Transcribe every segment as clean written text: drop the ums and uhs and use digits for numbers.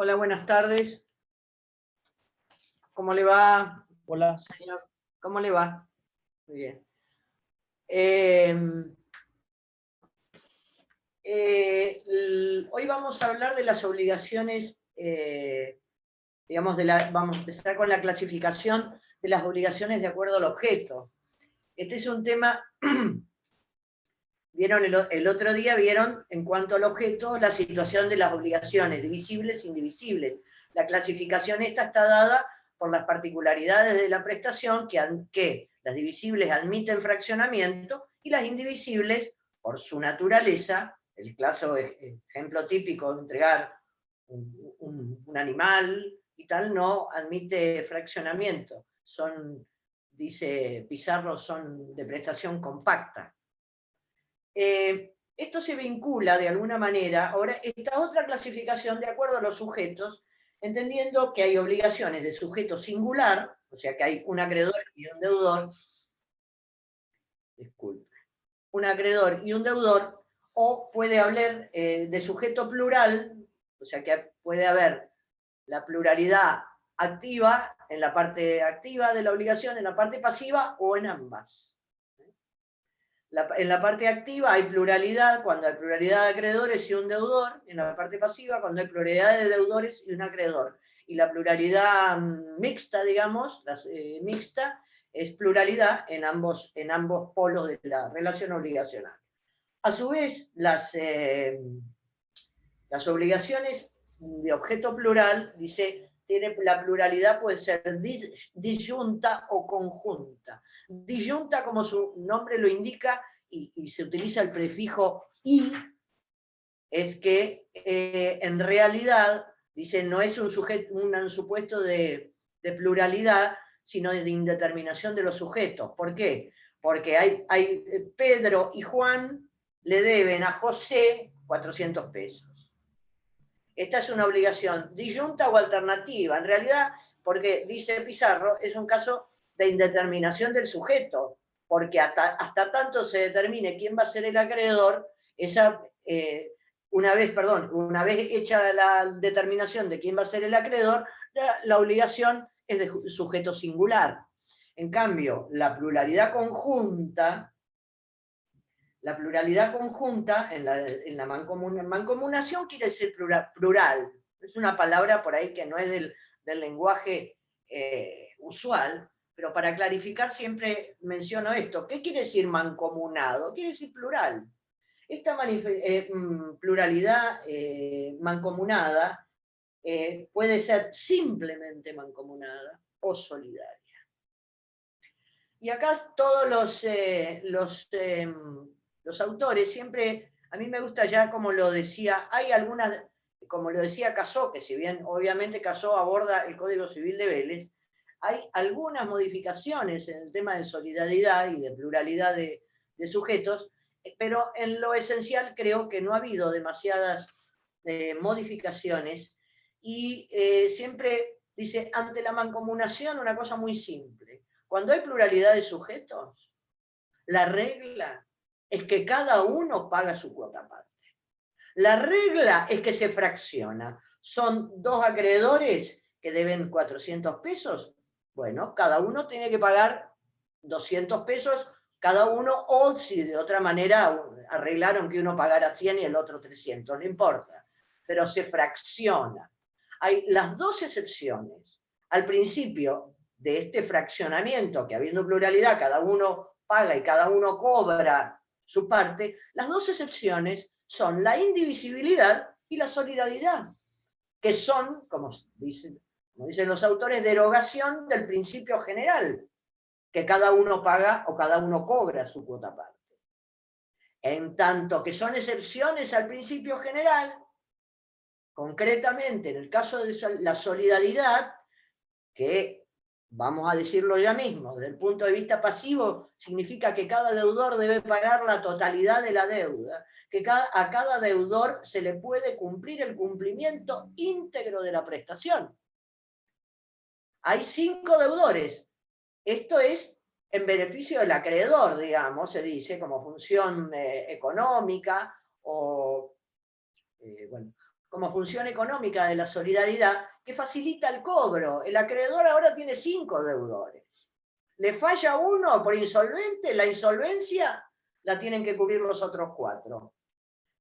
Hola, buenas tardes. ¿Cómo le va, Hola. señor? ¿Cómo le va? Muy bien. Hoy vamos a hablar de las obligaciones, digamos, vamos a empezar con la clasificación de las obligaciones de acuerdo al objeto. Este es un tema, vieron el otro día, vieron en cuanto al objeto la situación de las obligaciones, divisibles e indivisibles. La clasificación esta está dada por las particularidades de la prestación, que las divisibles admiten fraccionamiento y las indivisibles, por su naturaleza, el ejemplo típico de entregar un animal y tal, no admite fraccionamiento. Dice Pizarro, son de prestación compacta. Esto se vincula de alguna manera, ahora, esta otra clasificación de acuerdo a los sujetos, entendiendo que hay obligaciones de sujeto singular, o sea que hay un acreedor y un deudor, disculpe, un acreedor y un deudor, o puede haber de sujeto plural, o sea que puede haber la pluralidad activa en la parte activa de la obligación, en la parte pasiva o en ambas. En la parte activa hay pluralidad cuando hay pluralidad de acreedores y un deudor, en la parte pasiva cuando hay pluralidad de deudores y un acreedor. Y la pluralidad mixta, digamos, mixta, es pluralidad en ambos polos de la relación obligacional. A su vez, las obligaciones de objeto plural, dice, la pluralidad puede ser disyunta o conjunta. Disyunta, como su nombre lo indica, y se utiliza el prefijo y, es que en realidad, dice, no es un supuesto de pluralidad, sino de indeterminación de los sujetos. ¿Por qué? Porque hay Pedro y Juan le deben a José 400 pesos. Esta es una obligación disyunta o alternativa. En realidad, porque dice Pizarro, es un caso de indeterminación del sujeto, porque hasta tanto se determine quién va a ser el acreedor, una vez hecha la determinación de quién va a ser el acreedor, la obligación es de sujeto singular. En cambio, la pluralidad conjunta en la mancomunación quiere decir plural. Es una palabra por ahí que no es del lenguaje usual, pero para clarificar siempre menciono esto. ¿Qué quiere decir mancomunado? Quiere decir plural. Esta pluralidad mancomunada puede ser simplemente mancomunada o solidaria. Y acá todos los autores siempre, a mí me gusta ya como lo decía, hay algunas, como lo decía Casó, que si bien obviamente Casó aborda el Código Civil de Vélez, hay algunas modificaciones en el tema de solidaridad y de pluralidad de sujetos, pero en lo esencial creo que no ha habido demasiadas modificaciones y siempre dice, ante la mancomunación una cosa muy simple. Cuando hay pluralidad de sujetos, la regla es que cada uno paga su cuota aparte. La regla es que se fracciona. Son dos acreedores que deben 400 pesos. Bueno, cada uno tiene que pagar 200 pesos cada uno, o si de otra manera arreglaron que uno pagara 100 y el otro 300, no importa. Pero se fracciona. Hay las dos excepciones. Al principio de este fraccionamiento, que habiendo pluralidad, cada uno paga y cada uno cobra su parte, las dos excepciones son la indivisibilidad y la solidaridad, que son, como dicen los autores, derogación del principio general, que cada uno paga o cada uno cobra su cuota aparte. En tanto que son excepciones al principio general, concretamente en el caso de la solidaridad, que vamos a decirlo ya mismo, desde el punto de vista pasivo, significa que cada deudor debe pagar la totalidad de la deuda, que a cada deudor se le puede cumplir el cumplimiento íntegro de la prestación. Hay 5 deudores. Esto es en beneficio del acreedor, digamos, se dice, como función económica o como función económica de la solidaridad que facilita el cobro. El acreedor ahora tiene 5 deudores. Le falla uno por insolvente, la insolvencia la tienen que cubrir los otros 4.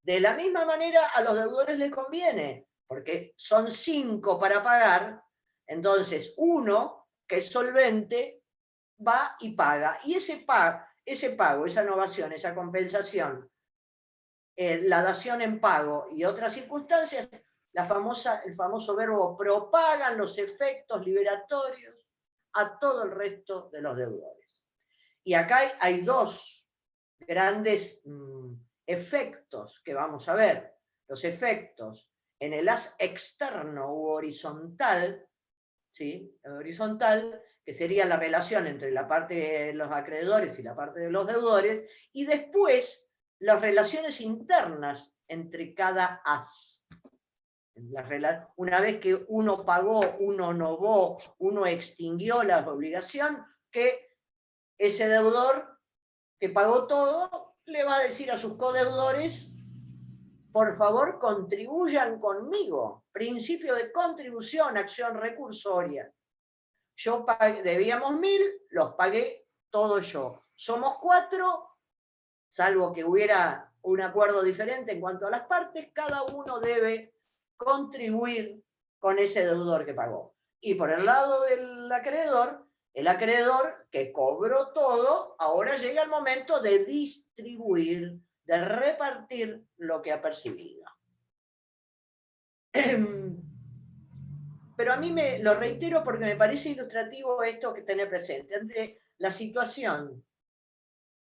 De la misma manera a los deudores les conviene, porque son 5 para pagar, entonces uno que es solvente va y paga. Y ese pago, esa novación, esa compensación, la dación en pago y otras circunstancias, el famoso verbo propagan los efectos liberatorios a todo el resto de los deudores. Y acá hay 2 grandes efectos que vamos a ver. Los efectos en el haz externo u horizontal, ¿sí? El horizontal, que sería la relación entre la parte de los acreedores y la parte de los deudores, y después las relaciones internas entre cada haz. Una vez que uno pagó, uno novó, uno extinguió la obligación, que ese deudor que pagó todo le va a decir a sus codeudores: por favor, contribuyan conmigo. Principio de contribución, acción recursoria. Yo debíamos 1000, los pagué todos yo. Somos 4, salvo que hubiera un acuerdo diferente en cuanto a las partes, cada uno debe contribuir con ese deudor que pagó. Y por el lado del acreedor, el acreedor que cobró todo, ahora llega el momento de distribuir, de repartir lo que ha percibido. Pero a mí lo reitero porque me parece ilustrativo esto que tener presente. Ante la situación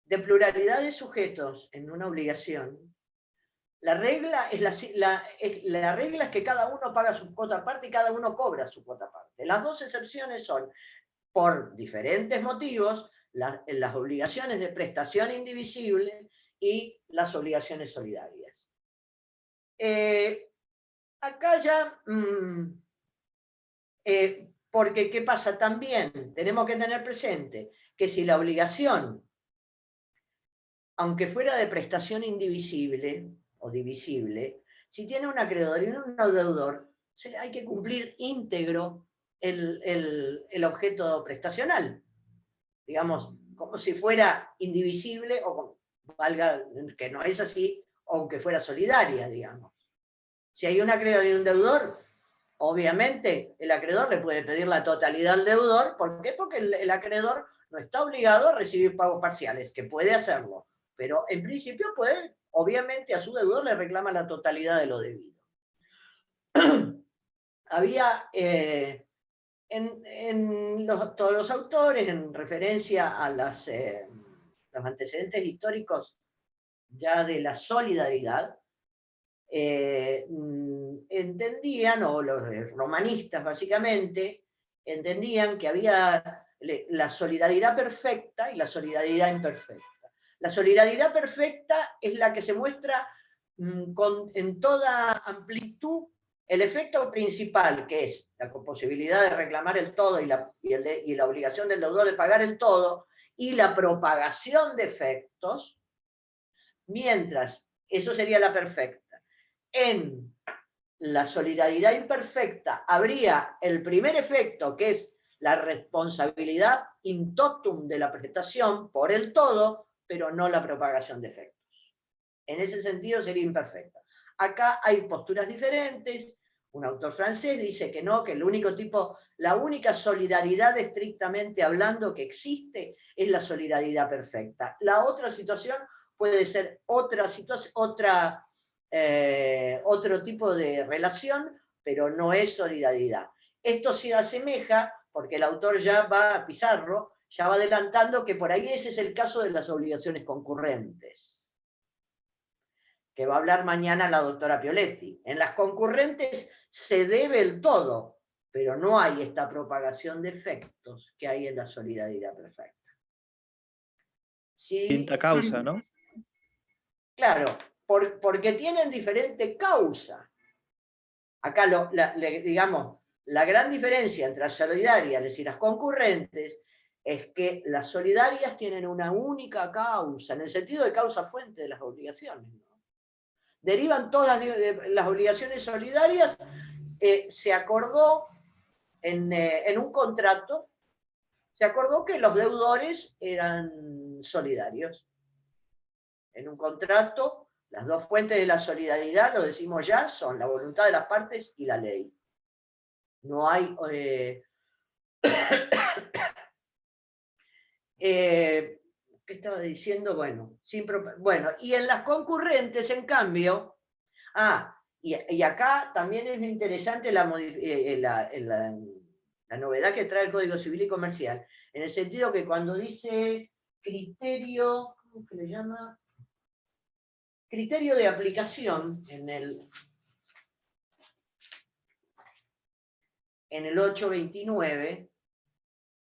de pluralidad de sujetos en una obligación, la regla es que cada uno paga su cuota aparte y cada uno cobra su cuota aparte. Las 2 excepciones son, por diferentes motivos, las obligaciones de prestación indivisible y las obligaciones solidarias. Acá ya, porque ¿qué pasa? También tenemos que tener presente que si la obligación, aunque fuera de prestación indivisible o divisible, si tiene un acreedor y un deudor, hay que cumplir íntegro el objeto prestacional. Digamos, como si fuera indivisible, o valga que no es así, aunque fuera solidaria, digamos. Si hay un acreedor y un deudor, obviamente el acreedor le puede pedir la totalidad al deudor. ¿Por qué? Porque el acreedor no está obligado a recibir pagos parciales, que puede hacerlo, pero en principio puede, obviamente a su deudor le reclama la totalidad de lo debido. Había todos los autores, en referencia a los antecedentes históricos ya de la solidaridad, entendían, o los romanistas básicamente, entendían que había la solidaridad perfecta y la solidaridad imperfecta. La solidaridad perfecta es la que se muestra en toda amplitud el efecto principal, que es la posibilidad de reclamar el todo y la obligación del deudor de pagar el todo, y la propagación de efectos, mientras eso sería la perfecta. En la solidaridad imperfecta habría el primer efecto, que es la responsabilidad in totum de la prestación por el todo, pero no la propagación de efectos. En ese sentido sería imperfecta. Acá hay posturas diferentes. Un autor francés dice que no, que la única solidaridad estrictamente hablando que existe es la solidaridad perfecta. La otra situación puede ser otro tipo de relación, pero no es solidaridad. Esto se asemeja, porque el autor ya va a Pizarro, ya va adelantando que por ahí ese es el caso de las obligaciones concurrentes, que va a hablar mañana la doctora Pioletti. En las concurrentes se debe el todo, pero no hay esta propagación de efectos que hay en la solidaridad perfecta. Distinta causa, ¿no? Claro, porque tienen diferente causa. Acá, digamos, la gran diferencia entre las solidarias y las concurrentes es que las solidarias tienen una única causa, en el sentido de causa fuente de las obligaciones, ¿no? derivan todas las obligaciones solidarias, se acordó en un contrato, se acordó que los deudores eran solidarios. En un contrato, las dos fuentes de la solidaridad, lo decimos ya, son la voluntad de las partes y la ley. No hay... ¿qué estaba diciendo? Bueno, y en las concurrentes, en cambio... y acá también es interesante la novedad que trae el Código Civil y Comercial, en el sentido que cuando dice criterio, ¿cómo se le llama? Criterio de aplicación en el 829,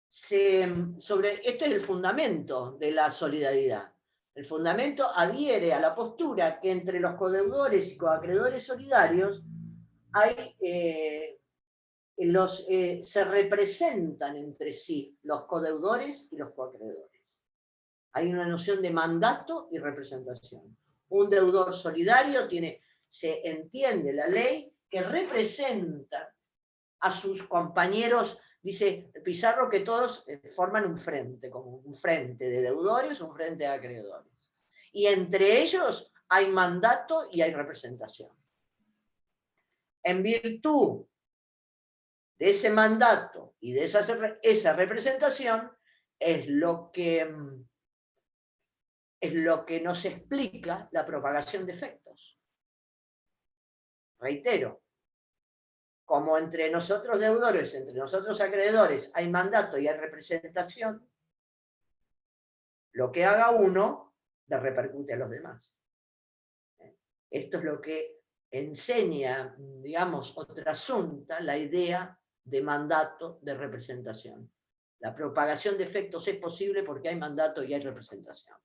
este es el fundamento de la solidaridad. El fundamento adhiere a la postura que entre los codeudores y coacreedores solidarios se representan entre sí los codeudores y los coacreedores. Hay una noción de mandato y representación. Un deudor solidario se entiende la ley que representa a sus compañeros, dice Pizarro, que todos forman un frente, como un frente de deudores, un frente de acreedores. Y entre ellos hay mandato y hay representación. En virtud de ese mandato y de esa representación es lo que nos explica la propagación de efectos. Reitero, como entre nosotros deudores, entre nosotros acreedores, hay mandato y hay representación, lo que haga uno le repercute a los demás. Esto es lo que enseña, digamos, o trasunta la idea de mandato, de representación. La propagación de efectos es posible porque hay mandato y hay representación.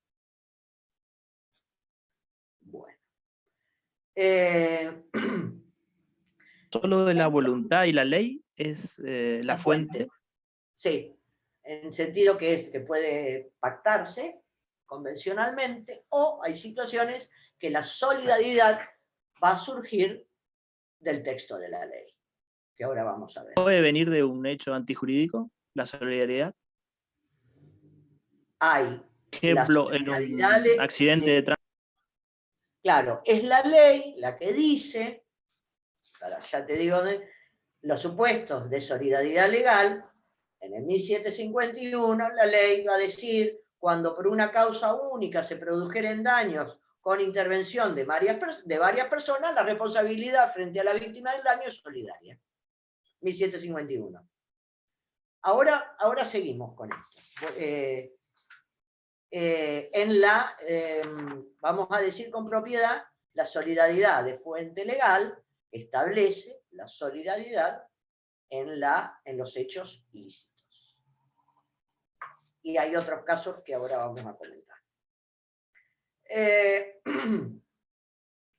Bueno. Solo de la voluntad y la ley es la fuente. Sí, en el sentido que puede pactarse convencionalmente, o hay situaciones que la solidaridad va a surgir del texto de la ley, que ahora vamos a ver. ¿Puede venir de un hecho antijurídico, la solidaridad? Hay. Ejemplo, en un accidente de tránsito. Claro, es la ley la que dice, ya te digo, los supuestos de solidaridad legal. En el 1751 la ley va a decir, cuando por una causa única se produjeren daños con intervención de varias personas, la responsabilidad frente a la víctima del daño es solidaria. 1751. Ahora seguimos con esto. Vamos a decir con propiedad, la solidaridad de fuente legal establece la solidaridad en los hechos ilícitos. Y hay otros casos que ahora vamos a comentar.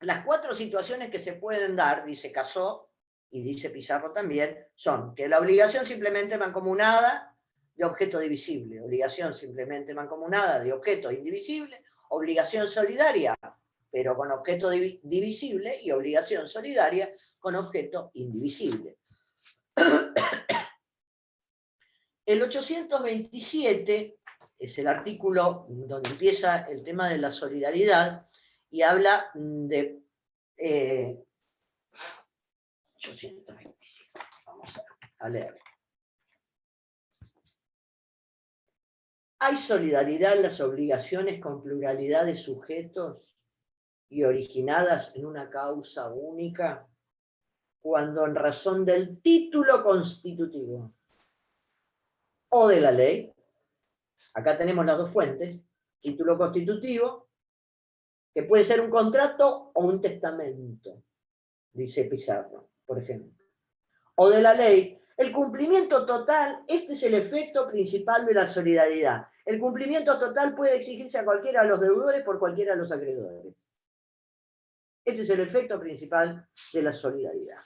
Las 4 situaciones que se pueden dar, dice Casó, y dice Pizarro también, son que la obligación simplemente mancomunada de objeto divisible, obligación simplemente mancomunada de objeto indivisible, obligación solidaria, pero con objeto divisible, y obligación solidaria con objeto indivisible. El 827 es el artículo donde empieza el tema de la solidaridad y habla de 827. Vamos a leer. ¿Hay solidaridad en las obligaciones con pluralidad de sujetos y originadas en una causa única, cuando en razón del título constitutivo o de la ley, acá tenemos las dos fuentes, título constitutivo, que puede ser un contrato o un testamento, dice Pizarro, por ejemplo, o de la ley, el cumplimiento total, este es el efecto principal de la solidaridad. El cumplimiento total puede exigirse a cualquiera de los deudores por cualquiera de los acreedores. Este es el efecto principal de la solidaridad.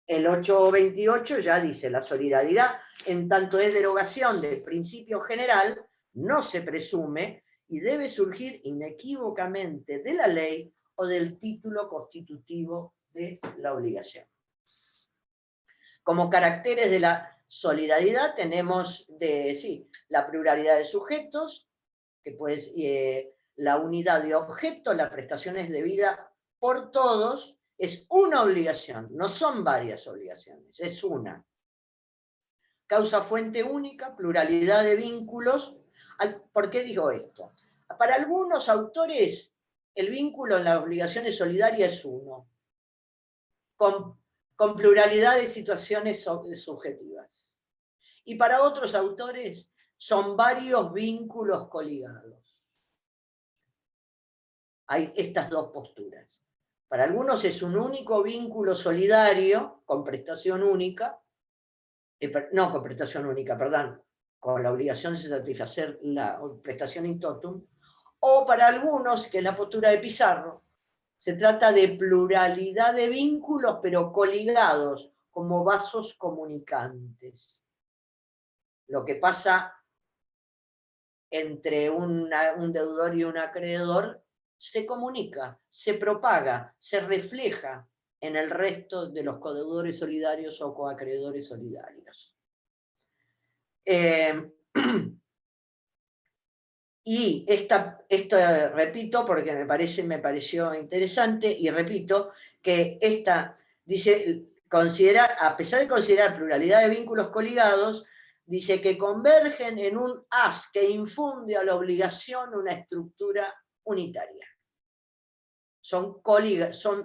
El 828 ya dice, la solidaridad, en tanto es derogación del principio general, no se presume y debe surgir inequívocamente de la ley o del título constitutivo de la obligación. Como caracteres de la solidaridad tenemos la pluralidad de sujetos, que pues, la unidad de objeto, la prestación es debida por todos, es una obligación, no son varias obligaciones, es una. Causa fuente única, pluralidad de vínculos. ¿Por qué digo esto? Para algunos autores, el vínculo en las obligaciones solidarias es uno, con pluralidad de situaciones subjetivas. Y para otros autores, son varios vínculos coligados. Hay estas dos posturas. Para algunos es un único vínculo solidario, con prestación única, con prestación única, perdón, con la obligación de satisfacer la prestación in totum, o para algunos, que es la postura de Pizarro, se trata de pluralidad de vínculos, pero coligados, como vasos comunicantes. Lo que pasa entre un deudor y un acreedor se comunica, se propaga, se refleja en el resto de los codeudores solidarios o coacreedores solidarios. Y esto repito porque me pareció interesante, y repito que esta dice, a pesar de considerar pluralidad de vínculos coligados, dice que convergen en un haz que infunde a la obligación una estructura unitaria. Son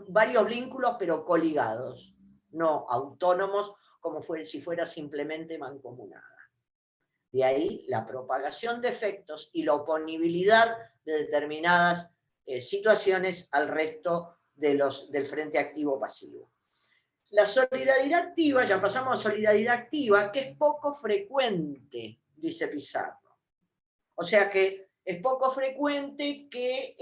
varios vínculos, pero coligados, no autónomos, como si fuera simplemente mancomunada. De ahí la propagación de efectos y la oponibilidad de determinadas situaciones al resto del frente activo-pasivo. La solidaridad activa, ya pasamos a solidaridad activa, que es poco frecuente, dice Pizarro. O sea que es poco frecuente que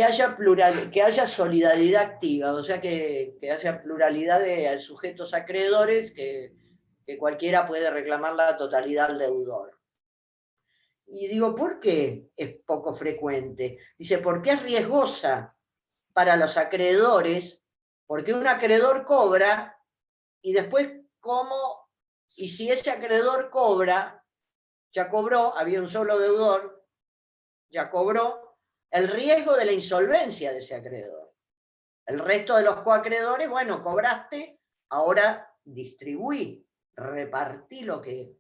haya solidaridad activa, o sea que haya pluralidad de sujetos acreedores que cualquiera puede reclamar la totalidad al deudor. Y digo, ¿por qué es poco frecuente? Dice, porque es riesgosa para los acreedores, porque un acreedor cobra y después, ¿cómo? Y si ese acreedor cobra, ya cobró, había un solo deudor, ya cobró, el riesgo de la insolvencia de ese acreedor. El resto de los coacreedores, bueno, cobraste, ahora distribuí, repartí lo que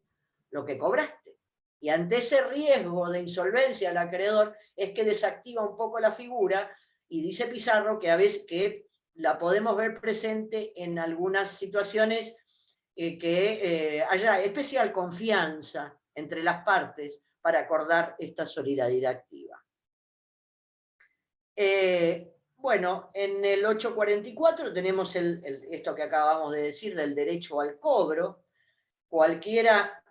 cobraste. Y ante ese riesgo de insolvencia del acreedor es que desactiva un poco la figura, y dice Pizarro que a veces que la podemos ver presente en algunas situaciones que haya especial confianza entre las partes para acordar esta solidaridad activa. Bueno, en el 844 tenemos esto que acabamos de decir del derecho al cobro.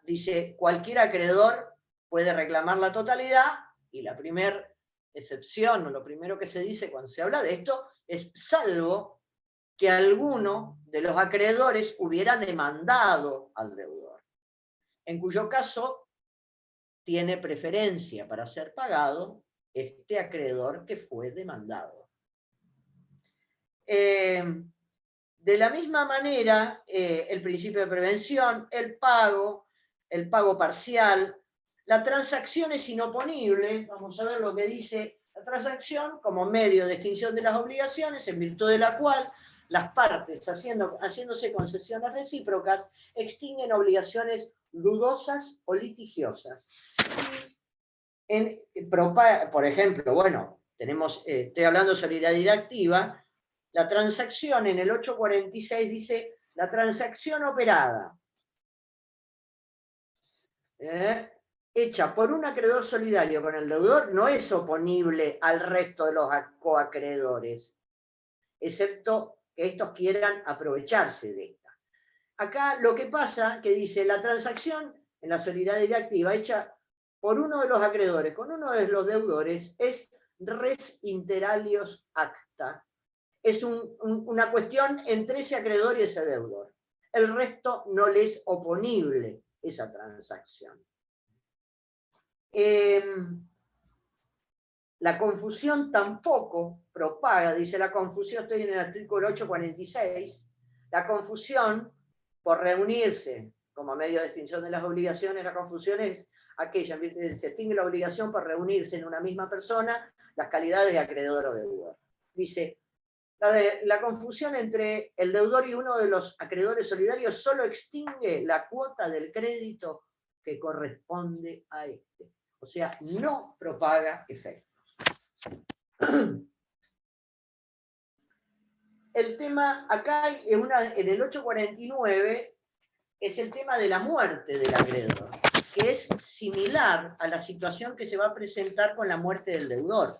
Dice, cualquier acreedor puede reclamar la totalidad, y la primera excepción, o lo primero que se dice cuando se habla de esto, es salvo que alguno de los acreedores hubiera demandado al deudor, en cuyo caso tiene preferencia para ser pagado este acreedor que fue demandado. De la misma manera, el principio de prevención, el pago parcial, la transacción es inoponible. Vamos a ver lo que dice la transacción como medio de extinción de las obligaciones, en virtud de la cual las partes, haciéndose concesiones recíprocas, extinguen obligaciones dudosas o litigiosas. Por ejemplo, bueno, estoy hablando de solidaridad activa. La transacción en el 846 dice, la transacción operada, hecha por un acreedor solidario con el deudor, no es oponible al resto de los coacreedores, excepto que estos quieran aprovecharse de esta. Acá lo que pasa, que dice, la transacción en la solidaridad activa hecha por uno de los acreedores con uno de los deudores es res inter alios acta. Es una cuestión entre ese acreedor y ese deudor. El resto no le es oponible esa transacción. La confusión tampoco propaga, dice la confusión, estoy en el artículo 846, la confusión por reunirse como medio de extinción de las obligaciones, la confusión es aquella, se extingue la obligación por reunirse en una misma persona las calidades de acreedor o deudor. Dice, la confusión entre el deudor y uno de los acreedores solidarios solo extingue la cuota del crédito que corresponde a este. O sea, no propaga efectos. El tema acá en el 849 es el tema de la muerte del acreedor, que es similar a la situación que se va a presentar con la muerte del deudor.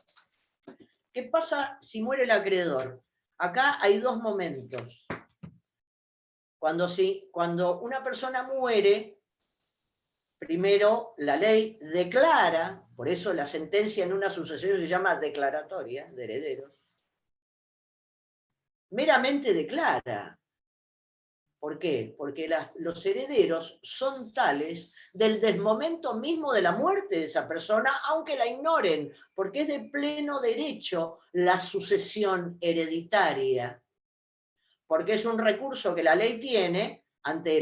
¿Qué pasa si muere el acreedor? Acá hay dos momentos. Cuando una persona muere, primero la ley declara, por eso la sentencia en una sucesión se llama declaratoria de herederos, meramente declara. ¿Por qué? Porque los herederos son tales del momento mismo de la muerte de esa persona, aunque la ignoren, porque es de pleno derecho la sucesión hereditaria, porque es un recurso que la ley tiene ante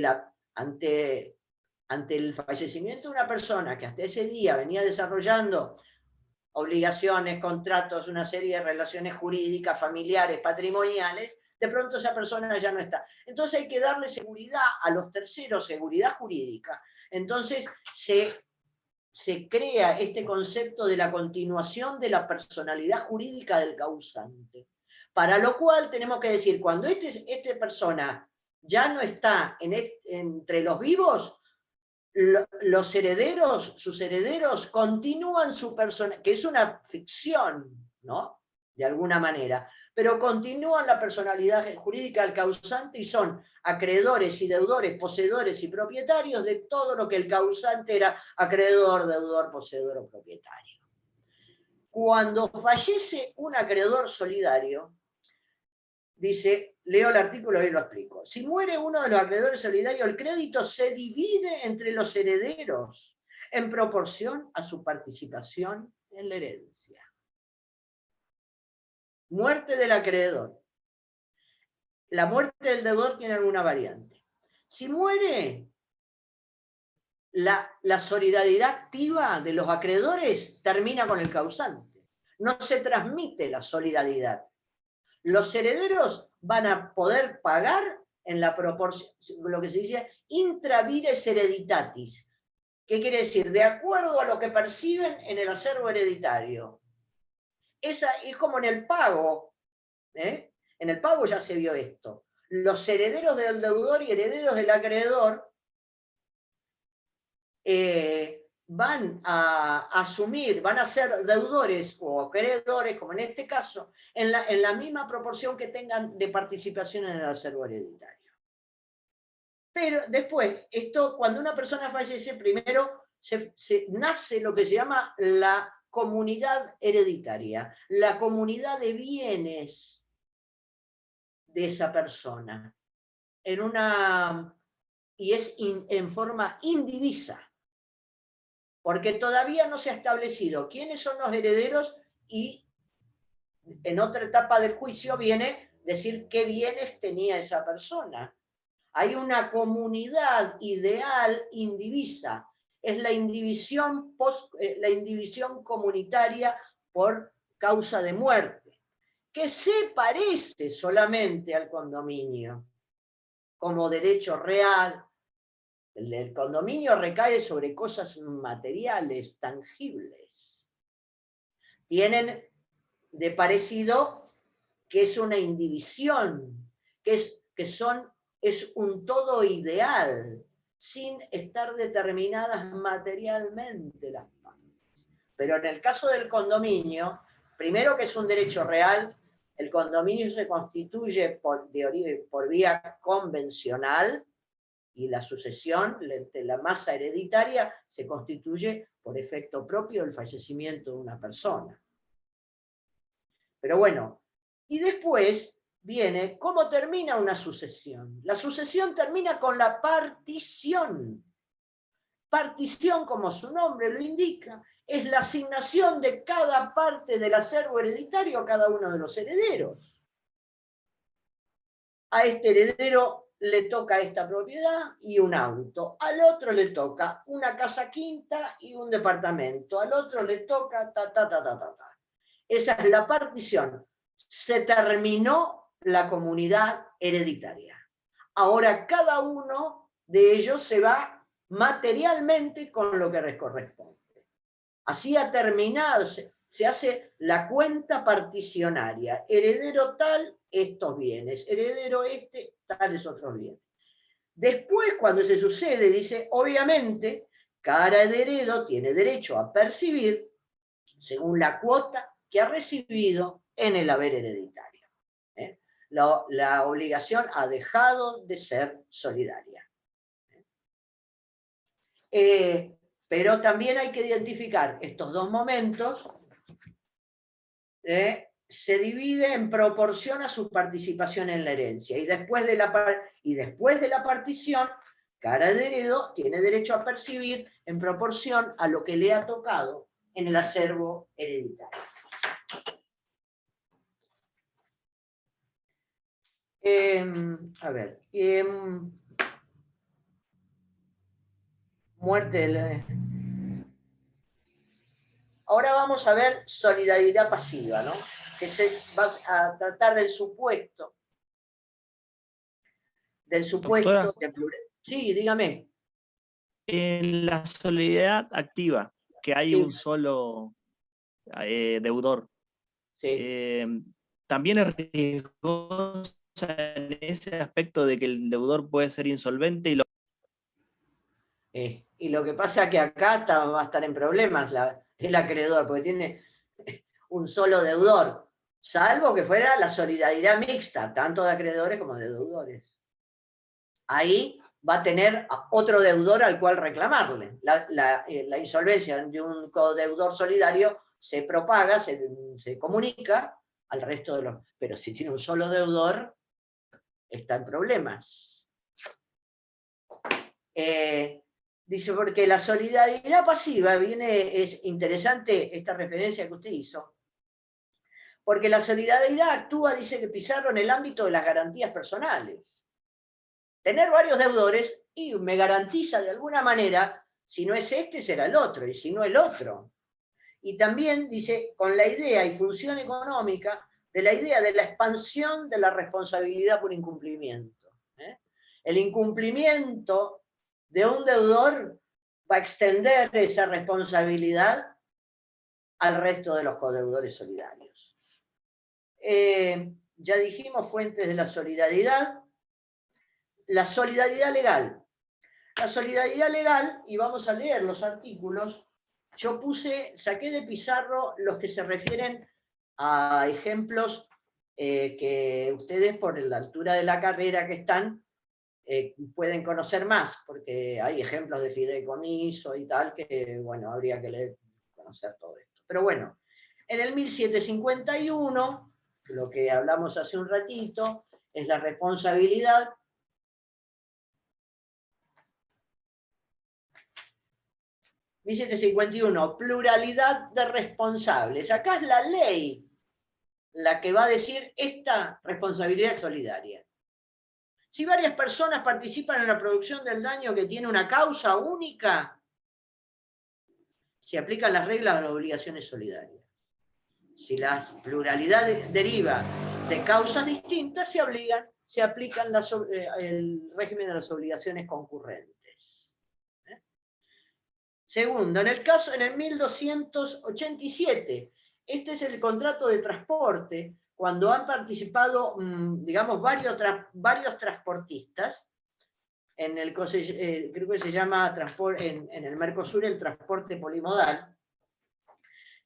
el fallecimiento de una persona que hasta ese día venía desarrollando obligaciones, contratos, una serie de relaciones jurídicas, familiares, patrimoniales, de pronto esa persona ya no está. Entonces hay que darle seguridad a los terceros, seguridad jurídica. Entonces se crea este concepto de la continuación de la personalidad jurídica del causante. Para lo cual tenemos que decir, cuando esta persona ya no está entre los vivos, los herederos, sus herederos continúan su personalidad, que es una ficción, ¿no? De alguna manera, pero continúan la personalidad jurídica del causante y son acreedores y deudores, poseedores y propietarios de todo lo que el causante era acreedor, deudor, poseedor o propietario. Cuando fallece un acreedor solidario, dice, leo el artículo y lo explico. Si muere uno de los acreedores solidarios, el crédito se divide entre los herederos en proporción a su participación en la herencia. Muerte del acreedor. La muerte del deudor tiene alguna variante. Si muere, la solidaridad activa de los acreedores termina con el causante. No se transmite la solidaridad. Los herederos van a poder pagar en la proporción, lo que se dice intra vires hereditatis. ¿Qué quiere decir? De acuerdo a lo que perciben en el acervo hereditario. Es como en el pago. En el pago ya se vio esto. Los herederos del deudor y herederos del acreedor van a asumir, van a ser deudores o acreedores, como en este caso, en la misma proporción que tengan de participación en el acervo hereditario. Pero después, cuando una persona fallece, primero nace lo que se llama la comunidad hereditaria, la comunidad de bienes de esa persona, y es en forma indivisa, porque todavía no se ha establecido quiénes son los herederos y en otra etapa del juicio viene decir qué bienes tenía esa persona. Hay una comunidad ideal indivisa, es la indivisión comunitaria por causa de muerte, que se parece solamente al condominio como derecho real. El del condominio recae sobre cosas materiales, tangibles. Tienen de parecido que es una indivisión, es un todo ideal, sin estar determinadas materialmente las partes. Pero en el caso del condominio, primero que es un derecho real, el condominio se constituye por vía convencional, y la sucesión de la masa hereditaria se constituye por efecto propio del fallecimiento de una persona. Pero bueno, y después viene cómo termina una sucesión. La sucesión termina con la partición. Partición, como su nombre lo indica, es la asignación de cada parte del acervo hereditario a cada uno de los herederos. A este heredero le toca esta propiedad y un auto, al otro le toca una casa quinta y un departamento, al otro le toca ta, ta, ta, ta, ta, ta. Esa es la partición. Se terminó la comunidad hereditaria. Ahora cada uno de ellos se va materialmente con lo que les corresponde. Así ha terminado, se hace la cuenta particionaria. Heredero tal, estos bienes. Heredero este, tales otros bienes. Después, cuando se sucede, dice, obviamente, cada heredero tiene derecho a percibir según la cuota que ha recibido en el haber hereditario. La obligación ha dejado de ser solidaria. Pero también hay que identificar estos dos momentos. Se divide en proporción a su participación en la herencia. Y después de la partición, cada heredero tiene derecho a percibir en proporción a lo que le ha tocado en el acervo hereditario. Muerte. Ahora vamos a ver solidaridad pasiva, ¿no? Que se va a tratar del supuesto. Doctora, de plural. Sí, dígame. en la solidaridad activa, que hay Sí. un solo deudor, Sí. también es riesgosa en ese aspecto de que el deudor puede ser insolvente Y lo que pasa es que acá va a estar en problemas el acreedor, porque tiene un solo deudor, salvo que fuera la solidaridad mixta, tanto de acreedores como de deudores. Ahí va a tener otro deudor al cual reclamarle. La insolvencia de un codeudor solidario se propaga, se comunica al resto de los... Pero si tiene un solo deudor, está en problemas. Dice, porque la solidaridad pasiva es interesante esta referencia que usted hizo, porque la solidaridad actúa, dice que Pizarro, en el ámbito de las garantías personales. Tener varios deudores y me garantiza de alguna manera, si no es este, será el otro, y si no el otro. Y también dice, con la idea y función económica de la idea de la expansión de la responsabilidad por incumplimiento. El incumplimiento de un deudor va a extender esa responsabilidad al resto de los codeudores solidarios. Ya dijimos, fuentes de la solidaridad. La solidaridad legal. La solidaridad legal, y vamos a leer los artículos, yo saqué de Pizarro los que se refieren a ejemplos que ustedes, por la altura de la carrera que están, pueden conocer más, porque hay ejemplos de fideicomiso y tal, que, bueno, habría que conocer todo esto. Pero bueno, en el 1751, lo que hablamos hace un ratito, es la responsabilidad. 1751, pluralidad de responsables. Acá es la ley la que va a decir esta responsabilidad solidaria. Si varias personas participan en la producción del daño que tiene una causa única, se aplican las reglas de las obligaciones solidarias. Si la pluralidad deriva de causas distintas, se aplican el régimen de las obligaciones concurrentes. Segundo, en el 1287, este es el contrato de transporte, cuando han participado, digamos, varios transportistas, creo que se llama en el Mercosur el transporte polimodal,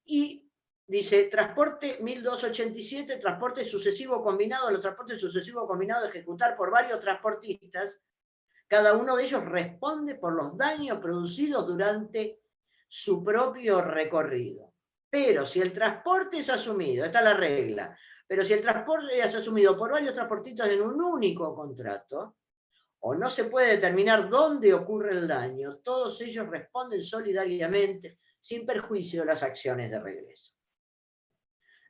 y dice, transporte 1287, transporte sucesivo combinado, los transportes sucesivos combinados de ejecutar por varios transportistas. Cada uno de ellos responde por los daños producidos durante su propio recorrido. Pero si el transporte es asumido, esta es la regla, pero si el transporte es asumido por varios transportistas en un único contrato, o no se puede determinar dónde ocurre el daño, todos ellos responden solidariamente sin perjuicio de las acciones de regreso.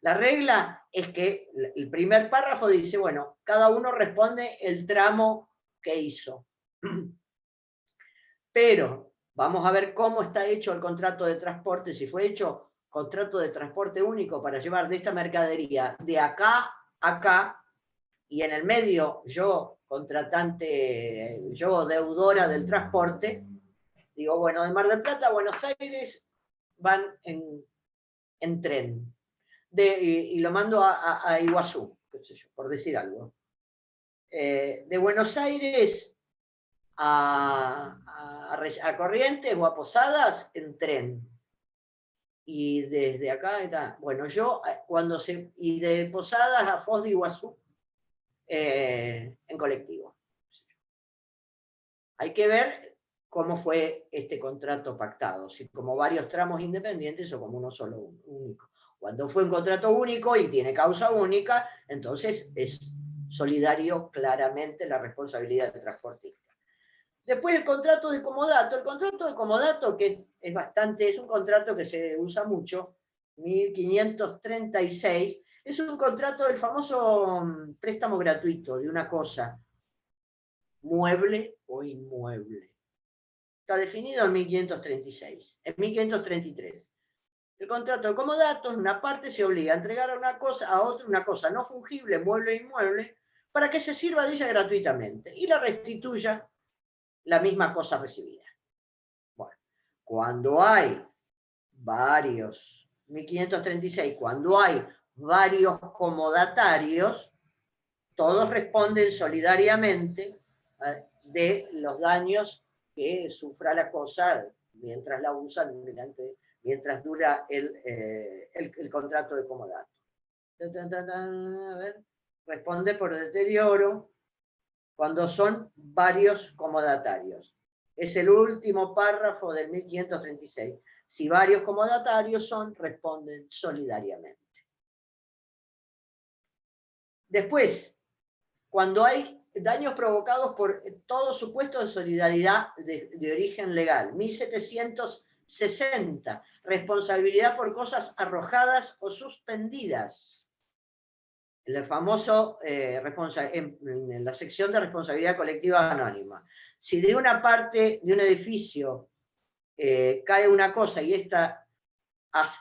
La regla es que el primer párrafo dice, bueno, cada uno responde el tramo que hizo. Pero vamos a ver cómo está hecho el contrato de transporte, si fue hecho contrato de transporte único para llevar de esta mercadería de acá a acá, y en el medio yo, contratante, yo deudora del transporte, digo, bueno, de Mar del Plata a Buenos Aires van en tren. Y lo mando a Iguazú, qué sé yo, por decir algo. De Buenos Aires a Corrientes o a Posadas en tren. Y desde acá está. Bueno, yo y de Posadas a Foz de Iguazú en colectivo. Hay que ver cómo fue este contrato pactado, si como varios tramos independientes o como uno solo único. Cuando fue un contrato único y tiene causa única, entonces es solidario claramente la responsabilidad del transportista. Después el contrato de comodato. El contrato de comodato, que es un contrato que se usa mucho, 1536, es un contrato del famoso préstamo gratuito de una cosa, mueble o inmueble. Está definido en 1536, en 1533. El contrato de comodato, una parte se obliga a entregar a otra una cosa no fungible, mueble o inmueble, para que se sirva de ella gratuitamente y la restituya la misma cosa recibida. Bueno, cuando hay varios, 1536, cuando hay varios comodatarios, todos responden solidariamente de los daños que sufra la cosa mientras la usan, mientras dura el contrato de comodato. A ver, responde por deterioro cuando son varios comodatarios. Es el último párrafo del 1536. Si varios comodatarios responden solidariamente. Después, cuando hay daños provocados por todo supuesto de solidaridad de origen legal, 1760, responsabilidad por cosas arrojadas o suspendidas. El famoso, en la sección de responsabilidad colectiva anónima. Si de una parte de un edificio cae una cosa y esta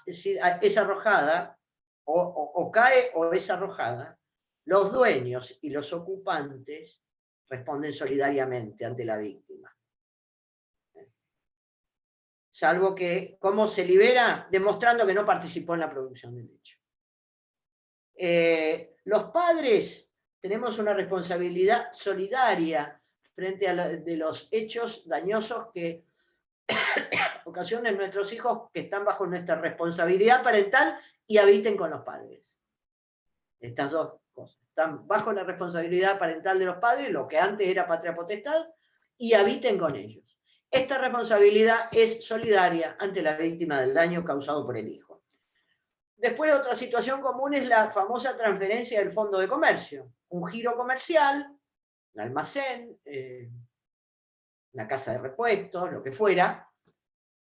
es arrojada, o cae o es arrojada, los dueños y los ocupantes responden solidariamente ante la víctima. Salvo que, ¿cómo se libera? Demostrando que no participó en la producción del hecho. Los padres tenemos una responsabilidad solidaria frente a de los hechos dañosos que ocasionen nuestros hijos que están bajo nuestra responsabilidad parental y habiten con los padres. Estas dos cosas. Están bajo la responsabilidad parental de los padres, lo que antes era patria potestad, y habiten con ellos. Esta responsabilidad es solidaria ante la víctima del daño causado por el hijo. Después, otra situación común es la famosa transferencia del fondo de comercio. Un giro comercial, un almacén, una casa de repuestos, lo que fuera,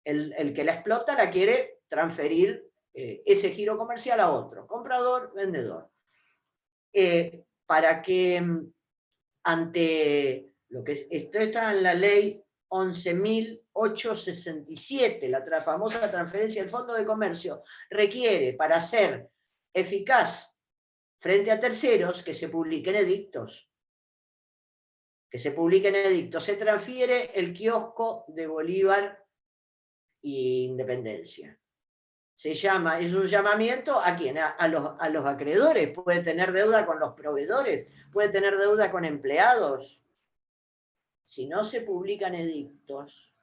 el que la explota la quiere transferir ese giro comercial a otro, comprador, vendedor. Para que ante lo que esto está en la ley 11.867, la famosa transferencia del Fondo de Comercio, requiere para ser eficaz frente a terceros que se publiquen edictos. Se transfiere el kiosco de Bolívar e Independencia. Es un llamamiento ¿a quién? A los acreedores. Puede tener deuda con los proveedores, puede tener deuda con empleados. Si no se publican edictos,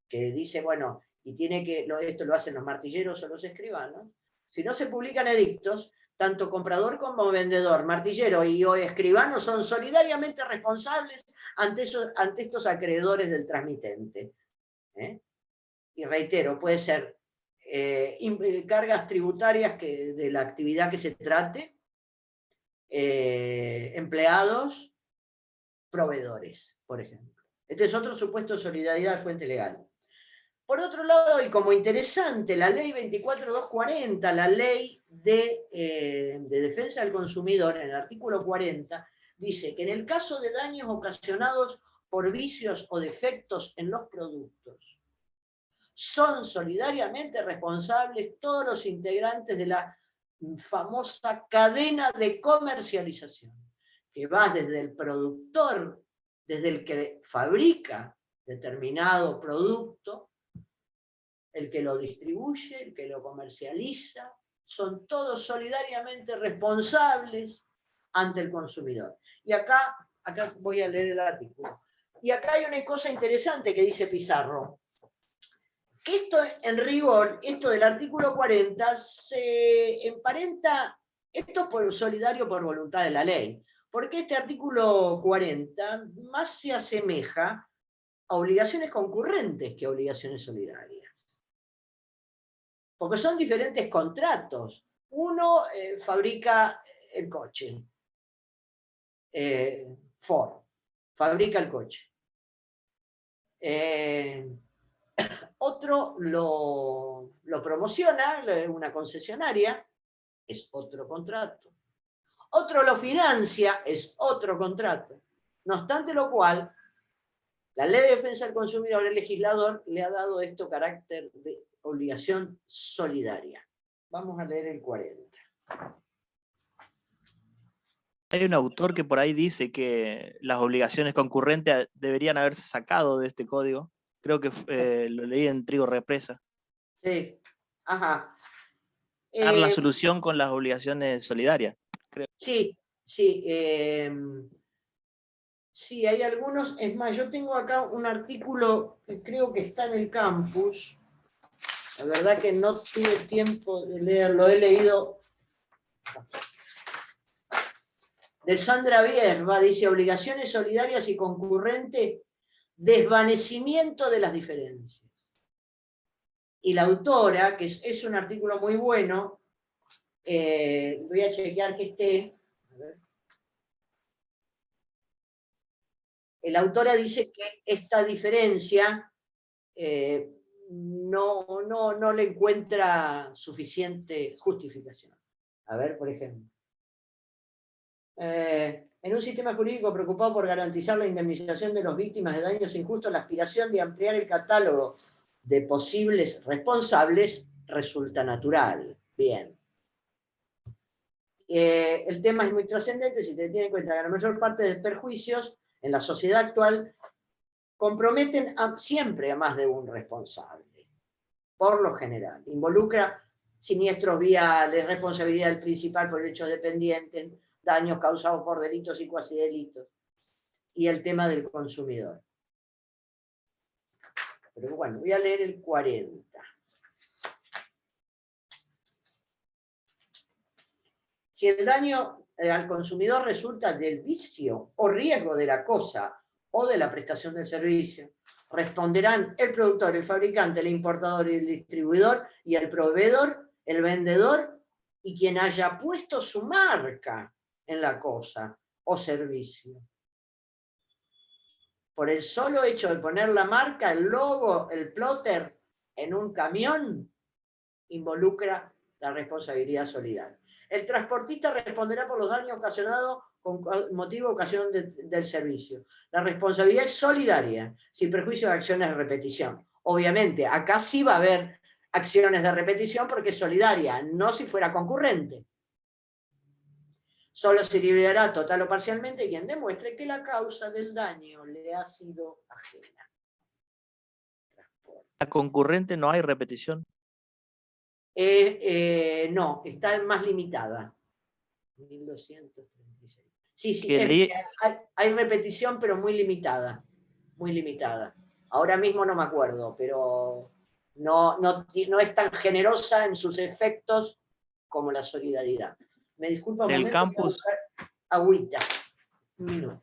que dice, bueno, y tiene que, esto lo hacen los martilleros o los escribanos, si no se publican edictos, tanto comprador como vendedor, martillero y o escribano son solidariamente responsables ante estos acreedores del transmitente. Y reitero, puede ser cargas tributarias de la actividad que se trate, empleados, proveedores, por ejemplo. Este es otro supuesto de solidaridad de fuente legal. Por otro lado, y como interesante, la ley 24240, la ley de defensa del consumidor, en el artículo 40, dice que en el caso de daños ocasionados por vicios o defectos en los productos, son solidariamente responsables todos los integrantes de la famosa cadena de comercialización, que va desde el productor, desde el que fabrica determinado producto, el que lo distribuye, el que lo comercializa, son todos solidariamente responsables ante el consumidor. Y acá voy a leer el artículo. Y acá hay una cosa interesante que dice Pizarro, que esto en rigor, esto del artículo 40, se emparenta, esto por solidario por voluntad de la ley, porque este artículo 40 más se asemeja a obligaciones concurrentes que a obligaciones solidarias. Porque son diferentes contratos. Uno fabrica el coche, Ford, fabrica el coche. Otro lo promociona, una concesionaria, es otro contrato. Otro lo financia, es otro contrato. No obstante lo cual, la Ley de Defensa del Consumidor, el legislador, le ha dado esto carácter de obligación solidaria. Vamos a leer el 40. Hay un autor que por ahí dice que las obligaciones concurrentes deberían haberse sacado de este código. Creo que lo leí en Trigo Represa. Sí, ajá. Dar la solución con las obligaciones solidarias. Creo. Sí, sí. Sí, hay algunos. Es más, yo tengo acá un artículo que creo que está en el campus. La verdad que no tuve tiempo de leerlo, he leído. De Sandra Bierba, dice obligaciones solidarias y concurrente, desvanecimiento de las diferencias. Y la autora, que es un artículo muy bueno, voy a chequear que esté. A ver. La autora dice que esta diferencia no le encuentra suficiente justificación. A ver, por ejemplo. En un sistema jurídico preocupado por garantizar la indemnización de las víctimas de daños injustos, la aspiración de ampliar el catálogo de posibles responsables resulta natural. Bien. El tema es muy trascendente si te tiene en cuenta que la mayor parte de perjuicios en la sociedad actual comprometen siempre a más de un responsable, por lo general. Involucra siniestros viales, responsabilidad del principal por hechos dependientes, daños causados por delitos y cuasi delitos, y el tema del consumidor. Pero bueno, voy a leer el 40. Si el daño al consumidor resulta del vicio o riesgo de la cosa o de la prestación del servicio, responderán el productor, el fabricante, el importador y el distribuidor y el proveedor, el vendedor y quien haya puesto su marca en la cosa o servicio. Por el solo hecho de poner la marca, el logo, el plotter en un camión, involucra la responsabilidad solidaria. El transportista responderá por los daños ocasionados con motivo de ocasión del servicio. La responsabilidad es solidaria, sin perjuicio de acciones de repetición. Obviamente, acá sí va a haber acciones de repetición porque es solidaria, no si fuera concurrente. Solo se liberará total o parcialmente quien demuestre que la causa del daño le ha sido ajena. ¿La concurrente no hay repetición? No, está más limitada. 1236. Sí, hay repetición, pero muy limitada. Muy limitada. Ahora mismo no me acuerdo, pero no es tan generosa en sus efectos como la solidaridad. Me disculpa un En el momento, voy a campus, buscar agüita. Un minuto.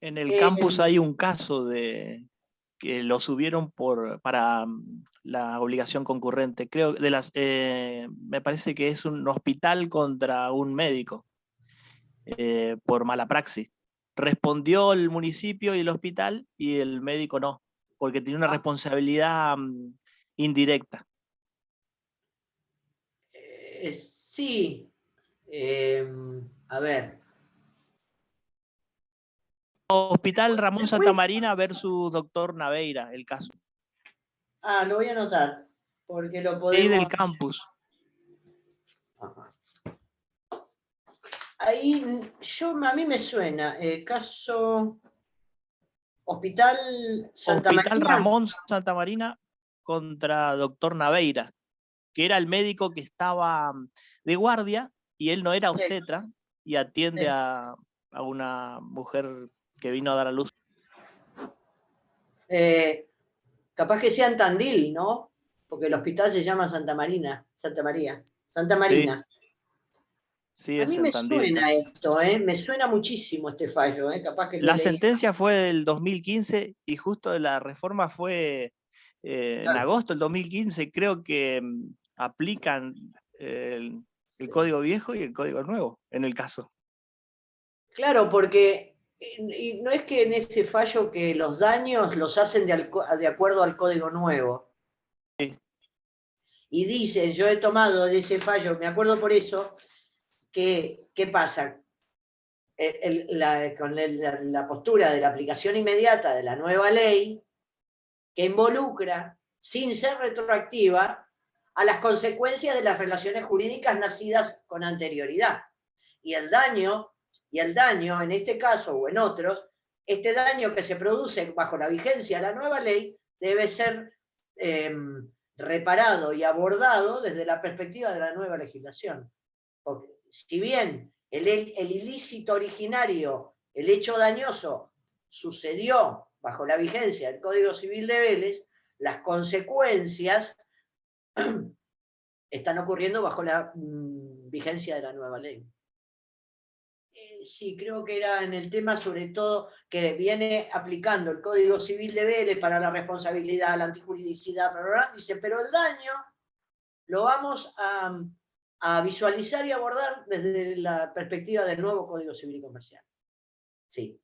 En el campus hay un caso de que lo subieron para la obligación concurrente. Creo me parece que es un hospital contra un médico por mala praxis. Respondió el municipio y el hospital y el médico no, porque tiene una responsabilidad indirecta. Sí. A ver. Hospital Ramón Después, Santamarina versus Doctor Naveira, el caso. lo voy a anotar, porque lo Ahí del podemos... campus. Ajá. Ahí, a mí me suena, caso Hospital Santa Hospital María. Ramón Santamarina contra Doctor Naveira, que era el médico que estaba de guardia y él no era obstetra y atiende a una mujer que vino a dar a luz. Capaz que sea en Tandil, ¿no? Porque el hospital se llama Santa María. Santa Marina. Sí, A es mí en me Tandil. suena esto, me suena muchísimo este fallo, capaz que lo he La leído. sentencia fue del 2015 y justo la reforma fue en agosto del 2015. Creo que aplican el código viejo y el código nuevo en el caso. Claro, porque y no es que en ese fallo que los daños los hacen de acuerdo al código nuevo. Sí. Y dicen, yo he tomado de ese fallo, me acuerdo por eso, que, ¿qué pasa? Con la postura de la aplicación inmediata de la nueva ley, que involucra, sin ser retroactiva, a las consecuencias de las relaciones jurídicas nacidas con anterioridad. Y el daño, en este caso o en otros, este daño que se produce bajo la vigencia de la nueva ley debe ser reparado y abordado desde la perspectiva de la nueva legislación. Porque si bien el ilícito originario, el hecho dañoso, sucedió bajo la vigencia del Código Civil de Vélez, las consecuencias están ocurriendo bajo la vigencia de la nueva ley. Sí, creo que era en el tema sobre todo que viene aplicando el Código Civil de Vélez para la responsabilidad, la antijuridicidad, dice, pero el daño lo vamos a visualizar y abordar desde la perspectiva del nuevo Código Civil y Comercial. Sí,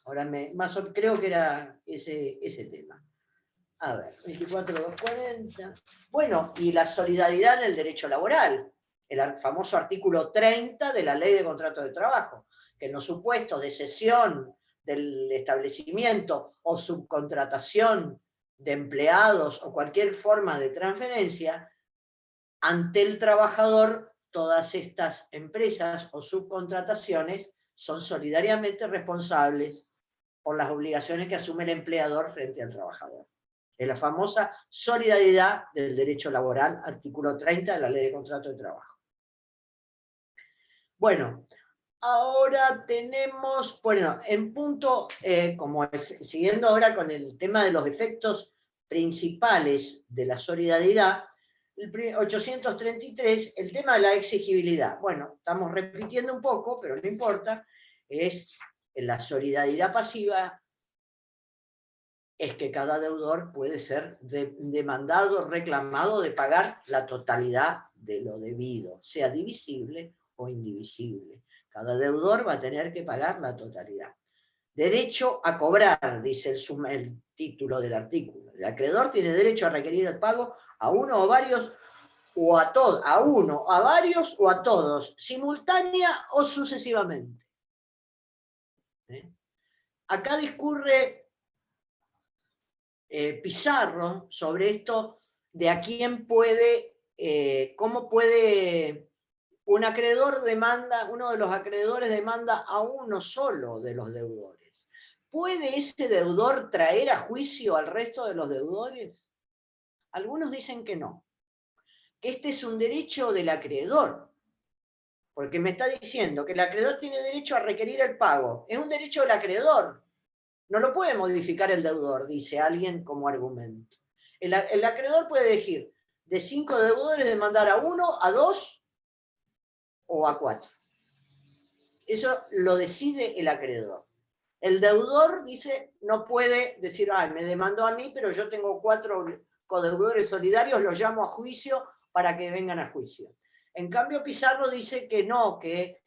ahora creo que era ese tema. A ver, 24.240. Bueno, y la solidaridad en el derecho laboral, el famoso artículo 30 de la Ley de Contrato de Trabajo, que en los supuestos de cesión del establecimiento o subcontratación de empleados o cualquier forma de transferencia, ante el trabajador, todas estas empresas o subcontrataciones son solidariamente responsables por las obligaciones que asume el empleador frente al trabajador. Es la famosa solidaridad del derecho laboral, artículo 30 de la Ley de Contrato de Trabajo. Bueno, ahora tenemos, en punto, siguiendo ahora con el tema de los efectos principales de la solidaridad, el 833, el tema de la exigibilidad. Bueno, estamos repitiendo un poco, pero no importa, es la solidaridad pasiva, es que cada deudor puede ser demandado, reclamado de pagar la totalidad de lo debido, sea divisible o indivisible. Cada deudor va a tener que pagar la totalidad. Derecho a cobrar, dice el título del artículo. El acreedor tiene derecho a requerir el pago a uno o varios, o a todos, a uno, a varios o a todos, simultánea o sucesivamente. Acá discurre Pizarro sobre esto de a quién puede, cómo puede un acreedor demanda, uno de los acreedores demanda a uno solo de los deudores. ¿Puede ese deudor traer a juicio al resto de los deudores? Algunos dicen que no, que este es un derecho del acreedor, porque me está diciendo que el acreedor tiene derecho a requerir el pago. Es un derecho del acreedor. No lo puede modificar el deudor, dice alguien como argumento. El acreedor puede elegir de 5 deudores demandar a 1, a 2 o a 4. Eso lo decide el acreedor. El deudor dice, no puede decir, ay, me demandó a mí, pero yo tengo 4 codeudores solidarios, los llamo a juicio para que vengan a juicio. En cambio, Pizarro dice que no, que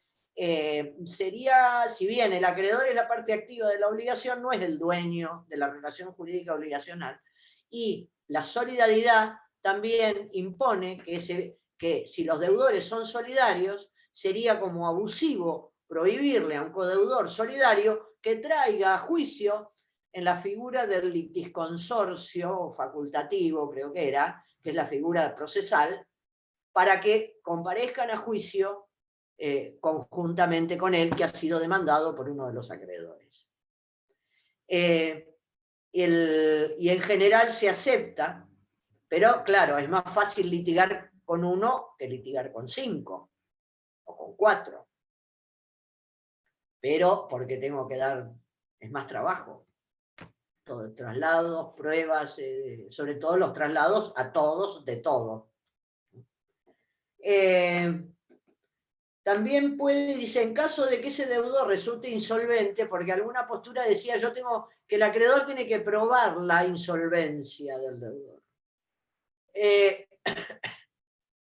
sería, si bien el acreedor es la parte activa de la obligación, no es el dueño de la relación jurídica obligacional. Y la solidaridad también impone que si los deudores son solidarios, sería como abusivo prohibirle a un codeudor solidario que traiga a juicio en la figura del litisconsorcio facultativo, creo que era, que es la figura procesal, para que comparezcan a juicio conjuntamente con él, que ha sido demandado por uno de los acreedores. Y en general se acepta, pero claro, es más fácil litigar con 1 que litigar con 5 o con 4. Pero porque tengo que dar, es más trabajo. Todo, traslados, pruebas, sobre todo los traslados a todos de todo. También puede, dice, en caso de que ese deudor resulte insolvente, porque alguna postura decía, yo tengo que el acreedor tiene que probar la insolvencia del deudor.